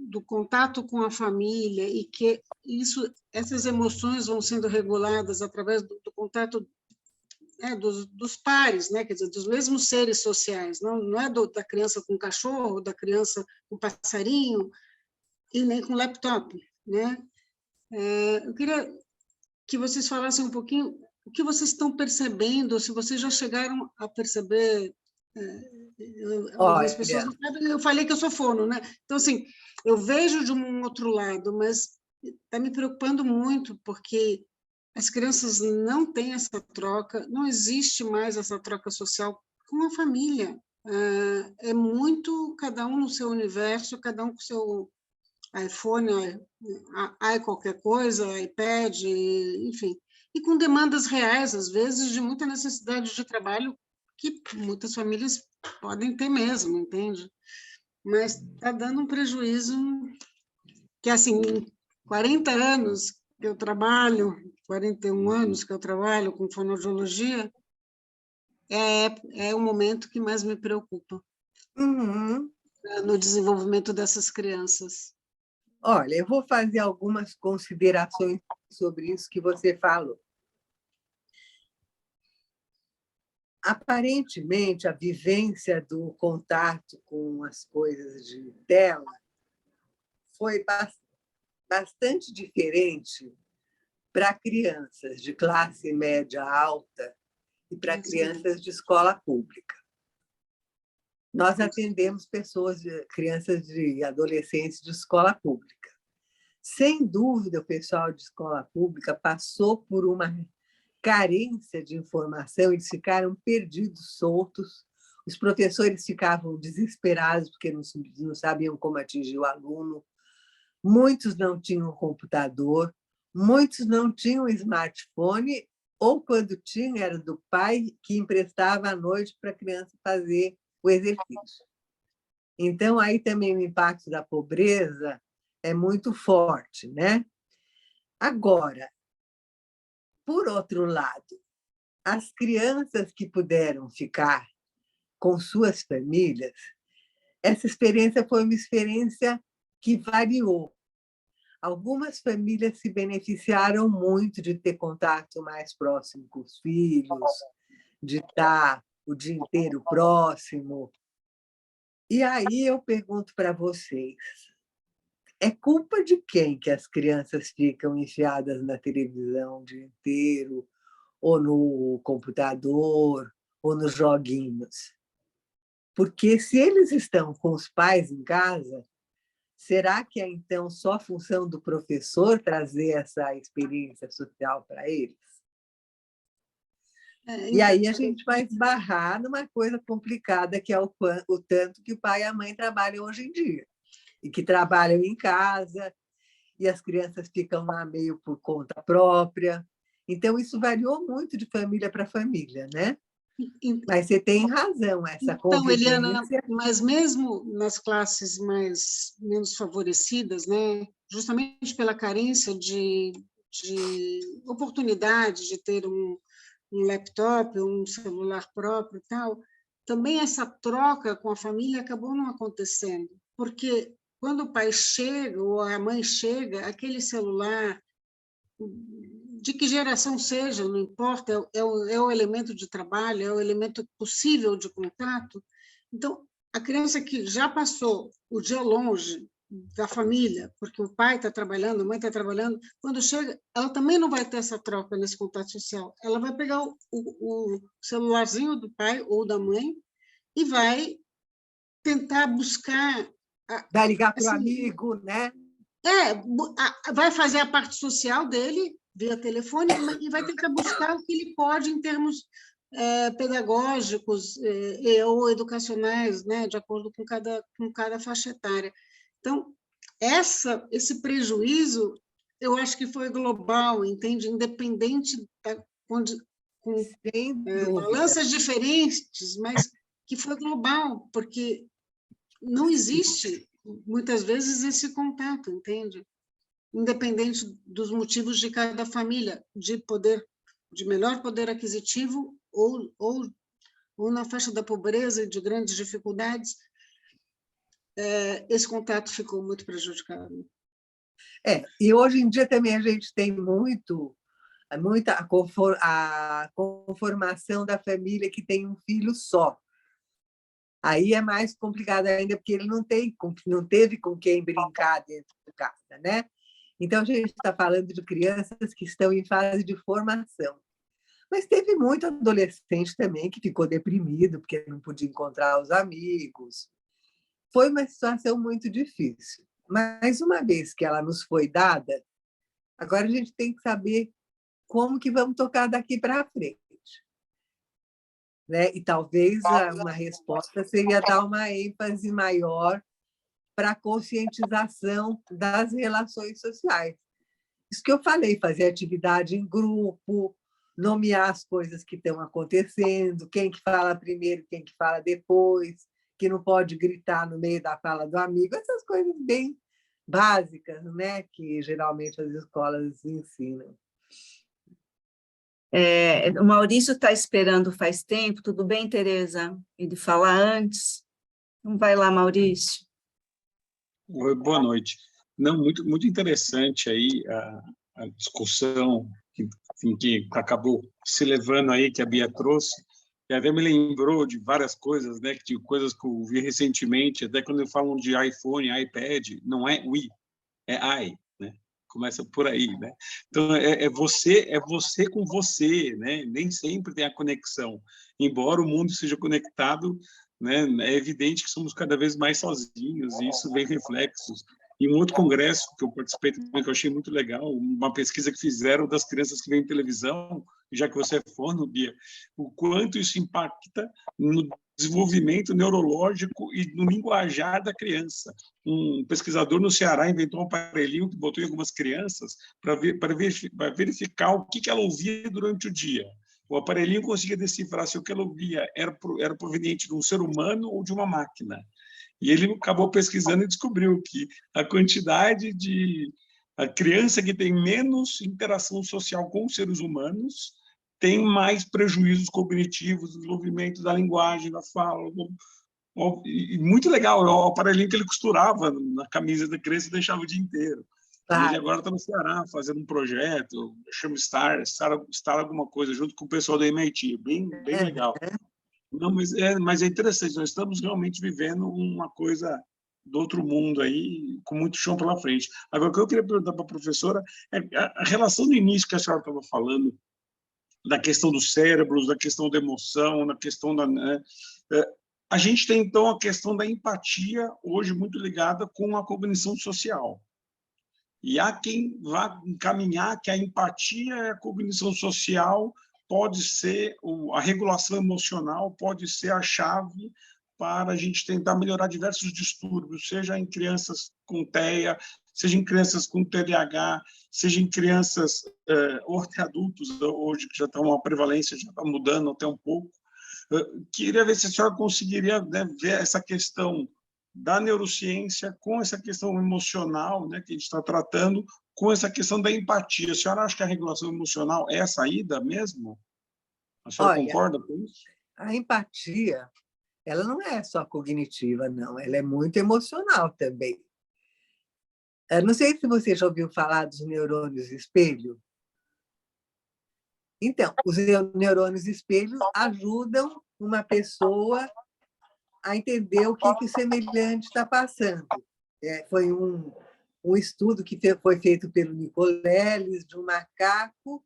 [SPEAKER 7] do contato com a família, e que essas emoções vão sendo reguladas através do contato dos pares, né? Quer dizer, dos mesmos seres sociais, não é da criança com cachorro, da criança com passarinho, e nem com laptop, né? Eu queria que vocês falassem um pouquinho o que vocês estão percebendo, se vocês já chegaram a perceber. Algumas pessoas não sabem, eu falei que eu sou fono, né? Então, assim, eu vejo de um outro lado, mas está me preocupando muito, porque as crianças não têm essa troca, não existe mais essa troca social com a família. É muito cada um no seu universo, cada um com seu iPhone, qualquer coisa, iPad, enfim. E com demandas reais, às vezes, de muita necessidade de trabalho que muitas famílias podem ter mesmo, entende? Mas está dando um prejuízo que, assim, 40 anos que eu trabalho, 41 anos que eu trabalho com fonoaudiologia, é o momento que mais me preocupa no desenvolvimento dessas crianças.
[SPEAKER 1] Olha, eu vou fazer algumas considerações sobre isso que você falou. Aparentemente, a vivência do contato com as coisas de tela foi bastante diferente para crianças de classe média alta e para crianças de escola pública. Nós atendemos crianças e adolescentes de escola pública. Sem dúvida, o pessoal de escola pública passou por uma carência de informação, eles ficaram perdidos, soltos, os professores ficavam desesperados porque não sabiam como atingir o aluno, muitos não tinham computador, muitos não tinham smartphone, ou quando tinha, era do pai que emprestava à noite para a criança fazer o exercício. Então, aí também o impacto da pobreza é muito forte, né? Agora, por outro lado, as crianças que puderam ficar com suas famílias, essa experiência foi uma experiência que variou. Algumas famílias se beneficiaram muito de ter contato mais próximo com os filhos, de estar o dia inteiro próximo. E aí eu pergunto para vocês, é culpa de quem que as crianças ficam enfiadas na televisão o dia inteiro, ou no computador, ou nos joguinhos? Porque se eles estão com os pais em casa, será que é então só função do professor trazer essa experiência social para eles? E aí a gente vai esbarrar numa coisa complicada, que é o tanto que o pai e a mãe trabalham hoje em dia, e que trabalham em casa, e as crianças ficam lá meio por conta própria. Então, isso variou muito de família para família, né? Mas você tem razão, essa convivência...
[SPEAKER 7] Então, Eliana, mas mesmo nas classes menos favorecidas, né, justamente pela carência de oportunidade de ter um laptop, um celular próprio e tal, também essa troca com a família acabou não acontecendo, porque quando o pai chega ou a mãe chega, aquele celular, de que geração seja, não importa, é o elemento de trabalho, é o elemento possível de contato. Então, a criança que já passou o dia longe da família, porque o pai está trabalhando, a mãe está trabalhando, quando chega, ela também não vai ter essa troca nesse contato social. Ela vai pegar o celularzinho do pai ou da mãe e vai tentar buscar...
[SPEAKER 1] Vai ligar para o amigo, né?
[SPEAKER 7] Vai fazer a parte social dele via telefone e vai tentar buscar o que ele pode em termos pedagógicos ou educacionais, né, de acordo com cada faixa etária. Então, esse prejuízo, eu acho que foi global, entende? Independente com balanças diferentes, mas que foi global, porque não existe, muitas vezes, esse contato, entende? Independente dos motivos de cada família, de melhor poder aquisitivo ou na faixa da pobreza e de grandes dificuldades, esse contato ficou muito prejudicado.
[SPEAKER 1] E hoje em dia também a gente tem muita a conformação da família que tem um filho só. Aí é mais complicado ainda, porque ele não teve com quem brincar dentro de casa, né? Então, a gente está falando de crianças que estão em fase de formação. Mas teve muito adolescente também que ficou deprimido, porque não podia encontrar os amigos. Foi uma situação muito difícil. Mas, uma vez que ela nos foi dada, agora a gente tem que saber como que vamos tocar daqui para frente. Né? E talvez uma resposta seria dar uma ênfase maior para a conscientização das relações sociais. Isso que eu falei, fazer atividade em grupo, nomear as coisas que estão acontecendo, quem que fala primeiro, quem que fala depois, que não pode gritar no meio da fala do amigo, essas coisas bem básicas, né, que geralmente as escolas ensinam.
[SPEAKER 2] O Maurício está esperando faz tempo, tudo bem, Tereza? Ele fala antes. Então, vai lá, Maurício.
[SPEAKER 8] Oi, boa noite. Não, muito interessante aí a discussão que acabou se levando aí, que a Bia trouxe, e até me lembrou de várias coisas, né, de coisas que eu vi recentemente, até quando falam de iPhone, iPad, não é we, é I, né? Começa por aí, né? Então, é você com você, né? Nem sempre tem a conexão. Embora o mundo seja conectado, né, é evidente que somos cada vez mais sozinhos, e isso vem reflexos. Em um outro congresso que eu participei também, que eu achei muito legal, uma pesquisa que fizeram das crianças que veem televisão, já que você é fono, Bia, o quanto isso impacta no desenvolvimento neurológico e no linguajar da criança. Um pesquisador no Ceará inventou um aparelhinho que botou em algumas crianças para verificar o que ela ouvia durante o dia. O aparelhinho conseguia decifrar se o que ela ouvia era proveniente de um ser humano ou de uma máquina. E ele acabou pesquisando e descobriu que a quantidade a criança que tem menos interação social com os seres humanos tem mais prejuízos cognitivos, desenvolvimento da linguagem, da fala. E muito legal, o aparelhinho que ele costurava na camisa da criança e deixava o dia inteiro. E ele agora está no Ceará fazendo um projeto, chama Star alguma coisa, junto com o pessoal do MIT, bem legal. Não, mas é interessante, nós estamos realmente vivendo uma coisa do outro mundo aí, com muito chão pela frente. Agora, o que eu queria perguntar para a professora é a relação do início que a senhora estava falando, da questão dos cérebros, da questão da emoção, da questão da... A gente tem, então, a questão da empatia, hoje muito ligada com a cognição social. E há quem vá encaminhar que a empatia e a cognição social pode ser, a regulação emocional pode ser a chave para a gente tentar melhorar diversos distúrbios, seja em crianças com TEA, seja em crianças com TDAH, seja em crianças ou até adultos, hoje que já está uma prevalência, já está mudando até um pouco. Queria ver se a senhora conseguiria, né, ver essa questão da neurociência com essa questão emocional, né, que a gente está tratando, com essa questão da empatia. A senhora acha que a regulação emocional é a saída mesmo? A senhora concorda com isso?
[SPEAKER 1] A empatia, ela não é só cognitiva, não. Ela é muito emocional também. Eu não sei se você já ouviu falar dos neurônios espelho. Então, os neurônios espelho ajudam uma pessoa a entender o que o semelhante está passando. Foi um estudo que foi feito pelo Nicoleles, de um macaco,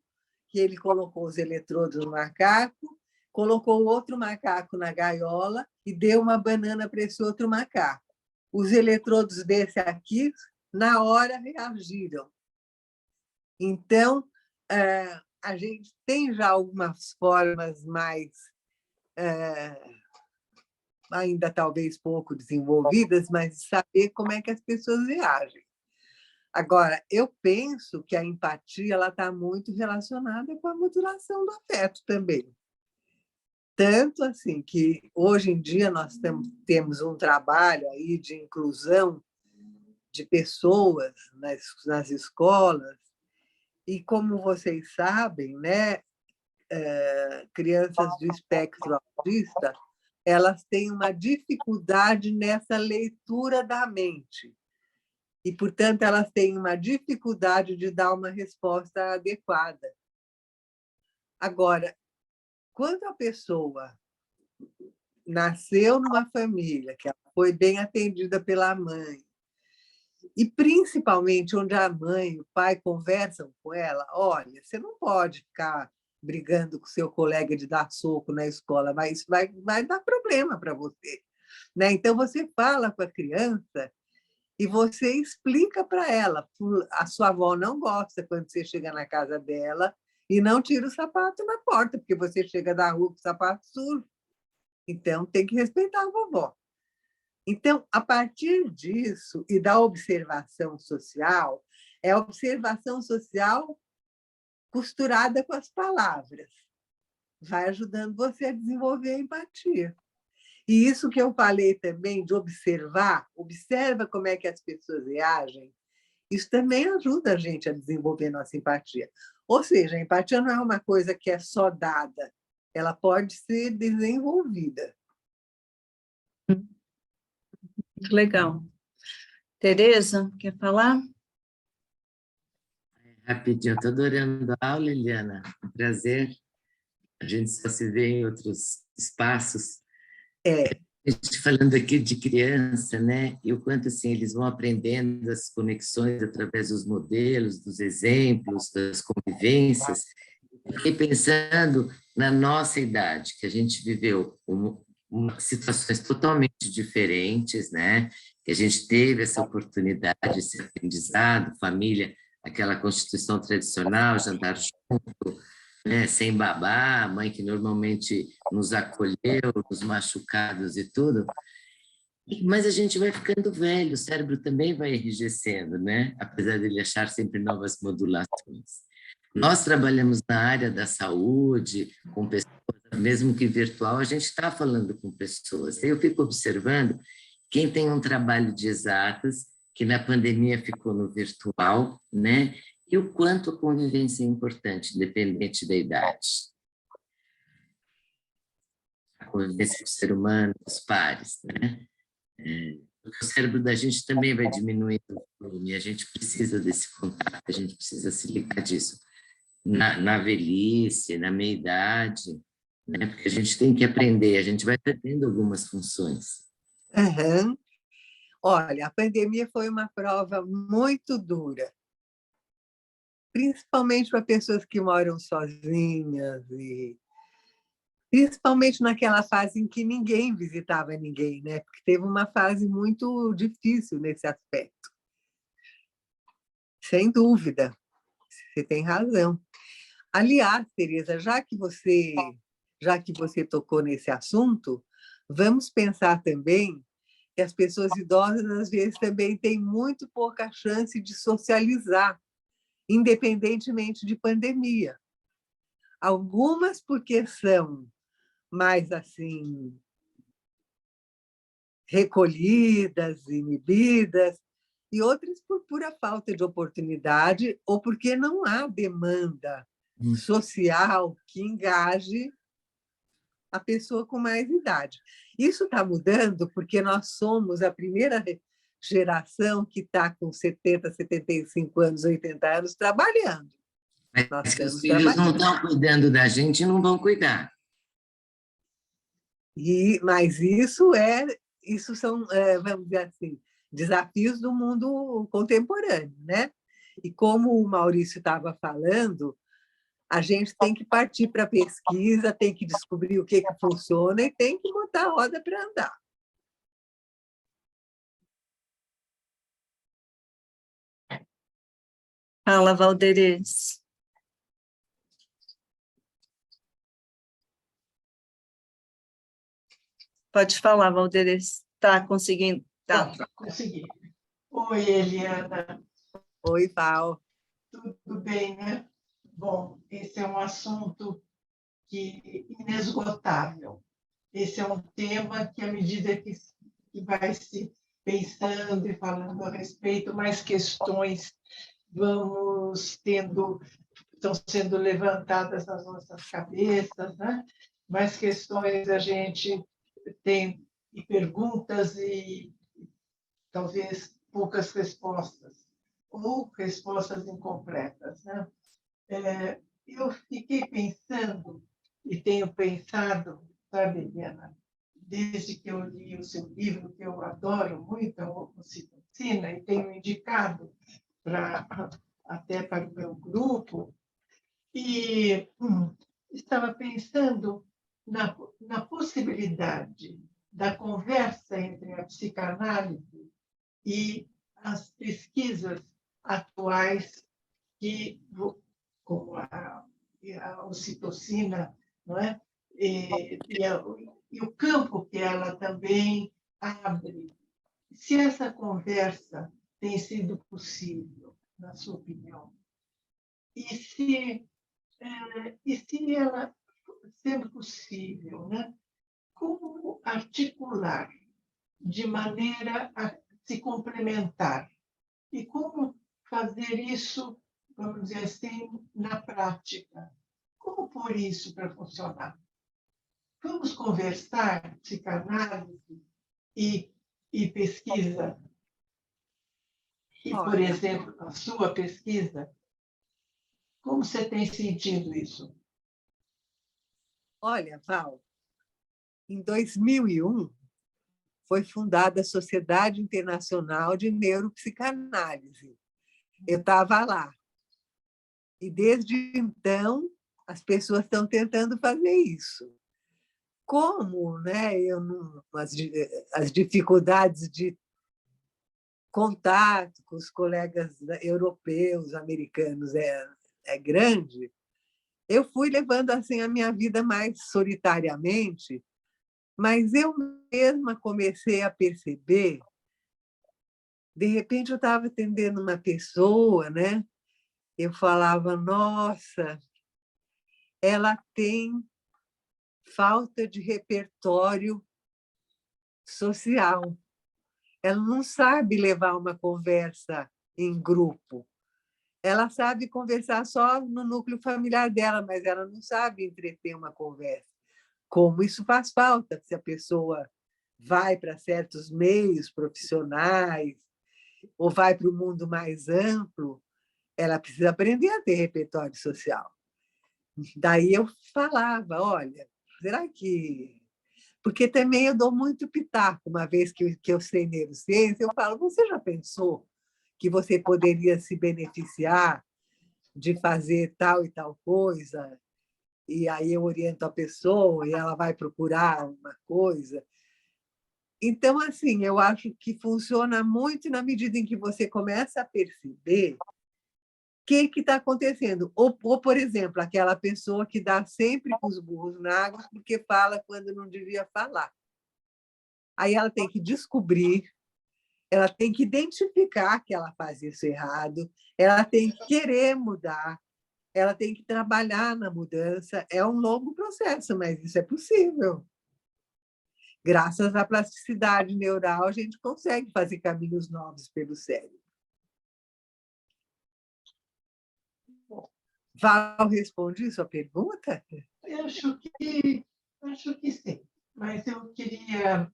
[SPEAKER 1] que ele colocou os eletrodos no macaco, colocou outro macaco na gaiola e deu uma banana para esse outro macaco. Os eletrodos desse aqui, na hora, reagiram. Então, a gente tem já algumas formas mais, ainda talvez pouco desenvolvidas, mas de saber como é que as pessoas reagem. Agora, eu penso que a empatia está muito relacionada com a modulação do afeto também. Tanto assim que, hoje em dia, nós temos um trabalho aí de inclusão de pessoas nas escolas, e, como vocês sabem, né, crianças do espectro autista, elas têm uma dificuldade nessa leitura da mente. E, portanto, elas têm uma dificuldade de dar uma resposta adequada. Agora, quando a pessoa nasceu numa família que ela foi bem atendida pela mãe, e principalmente onde a mãe e o pai conversam com ela, olha, você não pode ficar brigando com seu colega de dar soco na escola, mas vai dar problema para você. Né? Então, você fala com a criança e você explica para ela, a sua avó não gosta quando você chega na casa dela e não tira o sapato na porta, porque você chega da rua com o sapato sujo. Então, tem que respeitar a vovó. Então, a partir disso e da observação social, é a observação social costurada com as palavras. Vai ajudando você a desenvolver a empatia. E isso que eu falei também de observa como é que as pessoas reagem, isso também ajuda a gente a desenvolver nossa empatia. Ou seja, a empatia não é uma coisa que é só dada, ela pode ser desenvolvida.
[SPEAKER 2] Muito legal. Tereza, quer falar?
[SPEAKER 9] Rapidinho, estou adorando a aula, Liliana. Um prazer. A gente só se vê em outros espaços. A gente falando aqui de criança, né? E o quanto assim, eles vão aprendendo as conexões através dos modelos, dos exemplos, das convivências. Fiquei pensando na nossa idade, que a gente viveu situações totalmente diferentes, né? Que a gente teve essa oportunidade, esse aprendizado, família, aquela constituição tradicional, jantar junto, né? Sem babá, a mãe que normalmente nos acolheu, nos machucados e tudo. Mas a gente vai ficando velho, o cérebro também vai enrijecendo, né? Apesar de ele achar sempre novas modulações. Nós trabalhamos na área da saúde, com pessoas, mesmo que virtual, a gente está falando com pessoas. Eu fico observando quem tem um trabalho de exatas, que na pandemia ficou no virtual, né? E o quanto a convivência é importante, independente da idade. convivência com o ser humano, com os pares, né? Porque o cérebro da gente também vai diminuindo o volume, e a gente precisa desse contato, a gente precisa se ligar disso. Na velhice, na meia-idade, né? Porque a gente tem que aprender, a gente vai perdendo algumas funções.
[SPEAKER 1] Uhum. Olha, a pandemia foi uma prova muito dura, principalmente para pessoas que moram sozinhas, e principalmente naquela fase em que ninguém visitava ninguém, né? Porque teve uma fase muito difícil nesse aspecto. Sem dúvida, você tem razão. Aliás, Tereza, já que você tocou nesse assunto, vamos pensar também que as pessoas idosas, às vezes, também têm muito pouca chance de socializar, independentemente de pandemia. Algumas porque são mais assim recolhidas, inibidas, e outras por pura falta de oportunidade ou porque não há demanda social que engaje a pessoa com mais idade. Isso está mudando porque nós somos a primeira geração que está com 70, 75 anos, 80 anos trabalhando.
[SPEAKER 9] Mas que os filhos não estão cuidando da gente e não vão cuidar.
[SPEAKER 1] Mas isso são, vamos dizer assim, desafios do mundo contemporâneo, né? E como o Maurício estava falando, a gente tem que partir para a pesquisa, tem que descobrir o que funciona e tem que botar a roda para andar.
[SPEAKER 2] Fala, Valderez. Pode falar, Valderez. Está conseguindo? Tá.
[SPEAKER 5] Consegui. Oi, Eliana.
[SPEAKER 1] Oi, Val.
[SPEAKER 5] Tudo bem, né? Bom, esse é um assunto inesgotável. Esse é um tema que, à medida que vai se pensando e falando a respeito, mais questões estão sendo levantadas nas nossas cabeças, né? Mais questões a gente tem, e perguntas e talvez poucas respostas, ou respostas incompletas, né? Eu fiquei pensando, e tenho pensado, sabe, Eliana, desde que eu li o seu livro, que eu adoro muito, a ocitocina, e tenho indicado até para o meu grupo, e estava pensando na possibilidade da conversa entre a psicanálise e as pesquisas atuais, como a ocitocina, não é? E o campo que ela também abre. Se essa conversa tem sido possível, na sua opinião, e se ela sendo possível, né? Como articular de maneira a se complementar e como fazer isso, vamos dizer assim, na prática? Como pôr isso para funcionar? Vamos conversar, psicanálise e pesquisa. E, por exemplo, a sua pesquisa, como você tem sentido isso?
[SPEAKER 1] Olha, Val, em 2001 foi fundada a Sociedade Internacional de Neuropsicanálise. Eu estava lá. E, desde então, as pessoas estão tentando fazer isso. Como, né, as dificuldades de contato com os colegas europeus, americanos, é grande, eu fui levando assim a minha vida mais solitariamente, mas eu mesma comecei a perceber, de repente eu estava atendendo uma pessoa, né? Eu falava, nossa, ela tem falta de repertório social. Ela não sabe levar uma conversa em grupo. Ela sabe conversar só no núcleo familiar dela, mas ela não sabe entreter uma conversa. como isso faz falta, se a pessoa vai para certos meios profissionais ou vai para o mundo mais amplo, ela precisa aprender a ter repertório social. Daí eu falava, olha, será que... Porque também eu dou muito pitaco, uma vez que eu sei neurociência, eu falo, você já pensou que você poderia se beneficiar de fazer tal e tal coisa? E aí eu oriento a pessoa e ela vai procurar uma coisa. Então, assim, eu acho que funciona muito na medida em que você começa a perceber o que está acontecendo. Ou, por exemplo, aquela pessoa que dá sempre com os burros na água porque fala quando não devia falar. Aí ela tem que descobrir, ela tem que identificar que ela faz isso errado, ela tem que querer mudar, ela tem que trabalhar na mudança. É um longo processo, mas isso é possível. Graças à plasticidade neural, a gente consegue fazer caminhos novos pelo cérebro. Val, respondi sua pergunta?
[SPEAKER 10] Eu acho que sim, mas eu queria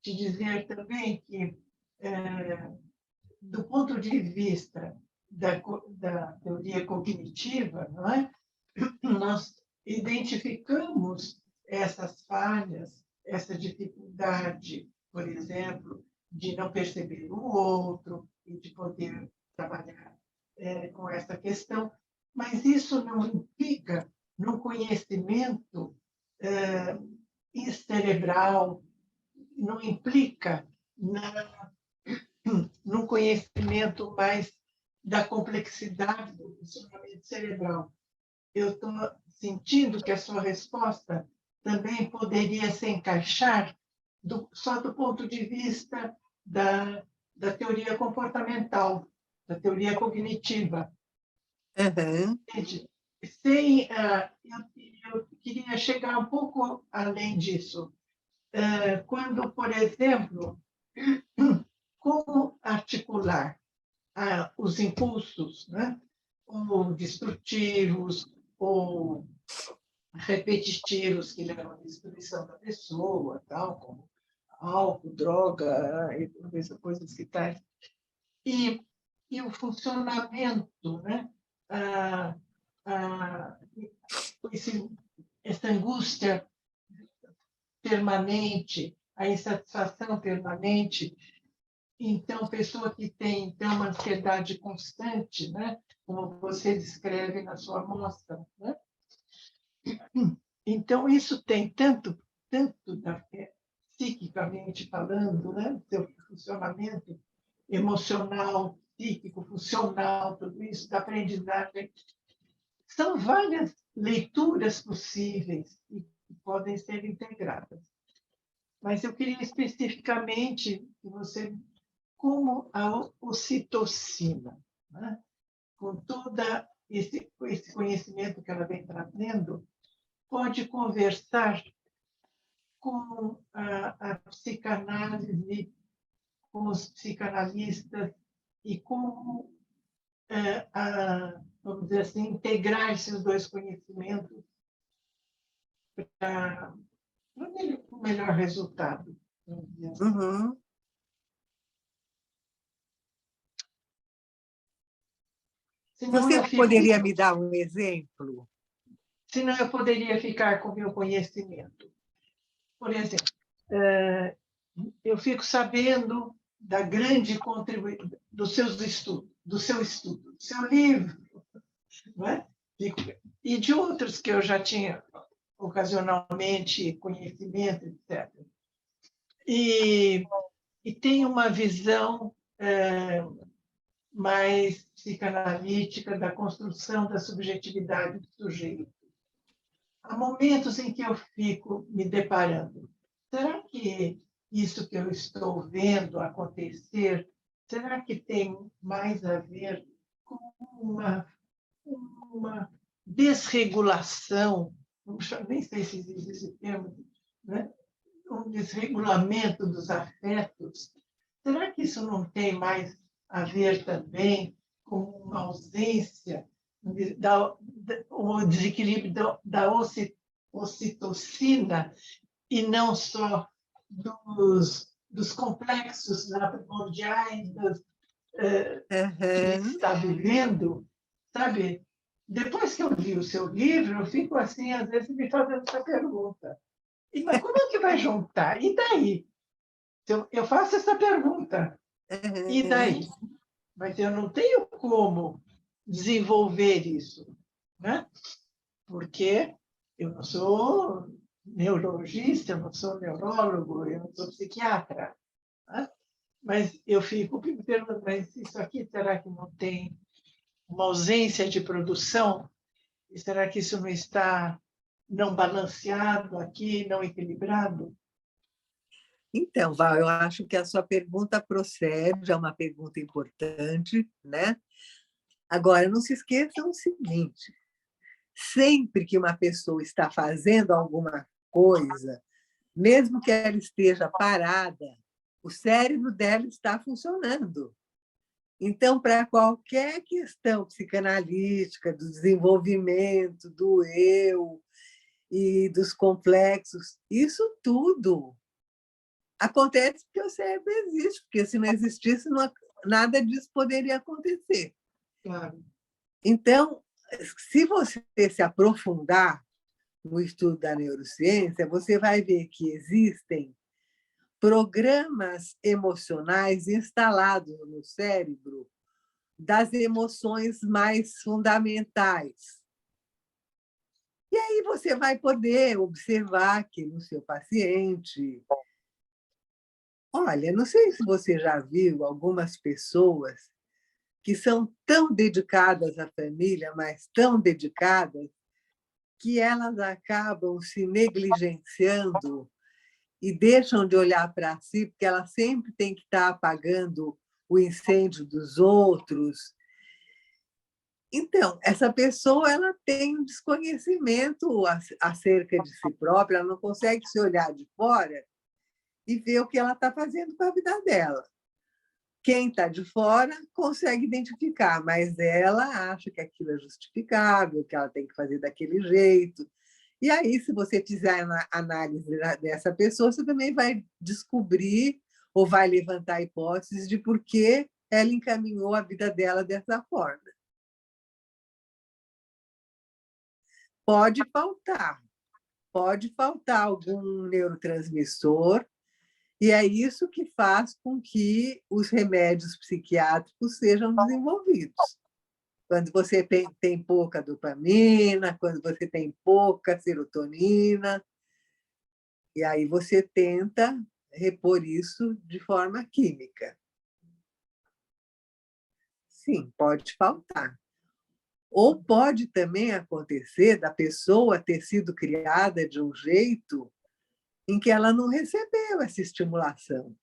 [SPEAKER 10] te dizer também que, do ponto de vista da teoria cognitiva, não é? Nós identificamos essas falhas, essa dificuldade, por exemplo, de não perceber o outro e de poder trabalhar com essa questão, mas isso não implica no conhecimento cerebral, não implica no conhecimento mais da complexidade do funcionamento cerebral. Eu estou sentindo que a sua resposta também poderia se encaixar só do ponto de vista da teoria comportamental, da teoria cognitiva.
[SPEAKER 1] Uhum.
[SPEAKER 10] Eu queria chegar um pouco além disso. Quando, por exemplo, como articular os impulsos, né? Ou destrutivos, ou repetitivos, que levam à destruição da pessoa, tal, como álcool, droga, e coisas que tais. E o funcionamento, né? Essa angústia permanente, a insatisfação permanente. Então, pessoa que tem uma ansiedade constante, né? Como você descreve na sua amostra, né? Então, isso tem tanto psiquicamente falando, né? Seu funcionamento emocional, psíquico, funcional, tudo isso, da aprendizagem. São várias leituras possíveis e que podem ser integradas. Mas eu queria especificamente que você, como a ocitocina, né? Com todo esse conhecimento que ela vem trazendo, pode conversar com a psicanálise, com os psicanalistas, e como, vamos dizer assim, integrar esses dois conhecimentos para o melhor resultado. Assim.
[SPEAKER 1] Uhum. Você poderia me dar um exemplo?
[SPEAKER 10] Senão eu poderia ficar com o meu conhecimento. Por exemplo, eu fico sabendo da grande contribuição dos seus estudos, do seu estudo, do seu livro, não é? E de outros que eu já tinha ocasionalmente conhecimento, etc. E tenho uma visão mais psicanalítica da construção da subjetividade do sujeito. Há momentos em que eu fico me deparando. Será que isso que eu estou vendo acontecer, será que tem mais a ver com uma desregulação, nem sei se existe esse termo, né? Um desregulamento dos afetos? Será que isso não tem mais a ver também com uma ausência, o desequilíbrio da ocitocina e não só dos complexos primordiais que ele está vivendo, sabe? Depois que eu li o seu livro, eu fico assim, às vezes, me fazendo essa pergunta. Mas como é que vai juntar? E daí? Eu faço essa pergunta. E daí? Mas eu não tenho como desenvolver isso, né? Porque eu não sou neurologista, eu não sou neurólogo, eu não sou psiquiatra. Né? Mas eu fico me perguntando, mas isso aqui será que não tem uma ausência de produção? E será que isso não está não balanceado aqui, não equilibrado?
[SPEAKER 1] Então, Val, eu acho que a sua pergunta procede, é uma pergunta importante, né? Agora, não se esqueçam o seguinte, sempre que uma pessoa está fazendo alguma coisa, mesmo que ela esteja parada, o cérebro dela está funcionando. Então, para qualquer questão psicanalítica, do desenvolvimento, do eu e dos complexos, isso tudo acontece porque o cérebro existe, porque se não existisse, nada disso poderia acontecer.
[SPEAKER 10] Claro.
[SPEAKER 1] Então, se você se aprofundar no estudo da neurociência, você vai ver que existem programas emocionais instalados no cérebro das emoções mais fundamentais. E aí você vai poder observar que no seu paciente... Olha, não sei se você já viu algumas pessoas que são tão dedicadas à família, mas tão dedicadas, que elas acabam se negligenciando e deixam de olhar para si, porque ela sempre tem que estar apagando o incêndio dos outros. Então, essa pessoa ela tem um desconhecimento acerca de si própria, ela não consegue se olhar de fora e ver o que ela está fazendo com a vida dela. Quem está de fora consegue identificar, mas ela acha que aquilo é justificável, que ela tem que fazer daquele jeito. E aí, se você fizer a análise dessa pessoa, você também vai descobrir ou vai levantar hipóteses de por que ela encaminhou a vida dela dessa forma. Pode faltar algum neurotransmissor, e é isso que faz com que os remédios psiquiátricos sejam desenvolvidos. Quando você tem pouca dopamina, quando você tem pouca serotonina, e aí você tenta repor isso de forma química. Sim, pode faltar. Ou pode também acontecer da pessoa ter sido criada de um jeito em que ela não recebeu essa estimulação.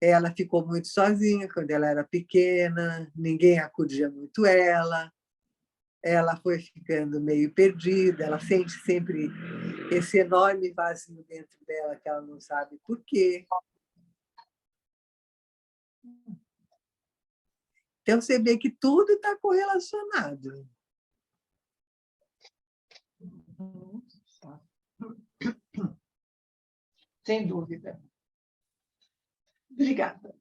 [SPEAKER 1] Ela ficou muito sozinha quando ela era pequena, ninguém acudia muito ela foi ficando meio perdida, ela sente sempre esse enorme vazio dentro dela que ela não sabe por quê. Então, você vê que tudo está correlacionado.
[SPEAKER 10] Sem dúvida. Obrigada.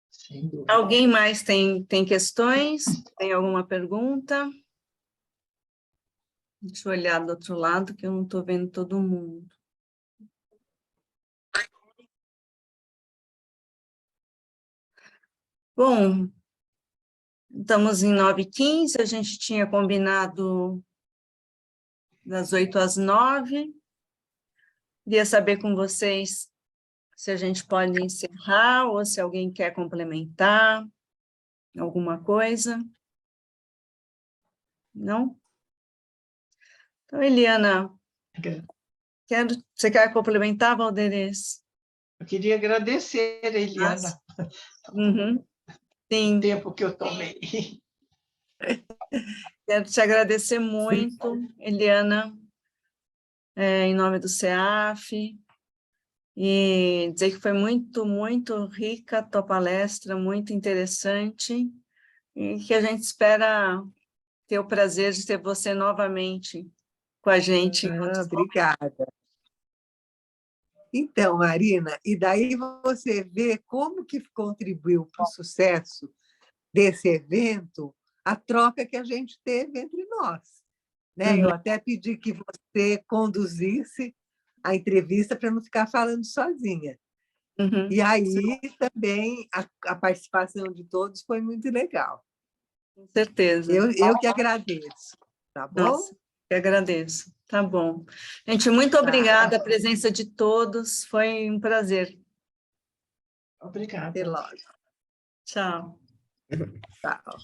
[SPEAKER 10] Sem dúvida.
[SPEAKER 2] Alguém mais tem questões? Tem alguma pergunta? Deixa eu olhar do outro lado, que eu não estou vendo todo mundo. Bom, estamos em 9h15, a gente tinha combinado das 8 às 9. Queria saber com vocês se a gente pode encerrar ou se alguém quer complementar alguma coisa. Não? Então, Eliana, você quer complementar, Valderez?
[SPEAKER 10] Eu queria agradecer a Eliana
[SPEAKER 2] Sim.
[SPEAKER 10] o tempo que eu tomei.
[SPEAKER 2] Quero te agradecer muito, Eliana, em nome do CEAF, e dizer que foi muito, muito rica a tua palestra, muito interessante, e que a gente espera ter o prazer de ter você novamente com a gente.
[SPEAKER 1] Obrigada. Então, Marina, e daí você vê como que contribuiu para o sucesso desse evento a troca que a gente teve entre nós, né? Eu até pedi que você conduzisse a entrevista para não ficar falando sozinha. E aí também a participação de todos foi muito legal.
[SPEAKER 2] Com certeza.
[SPEAKER 1] Eu que agradeço, tá bom?
[SPEAKER 2] Nossa, eu agradeço. Tá bom. Gente, muito obrigada a presença de todos. Foi um prazer.
[SPEAKER 10] Obrigada.
[SPEAKER 1] Até logo.
[SPEAKER 2] Tchau.
[SPEAKER 1] Tchau.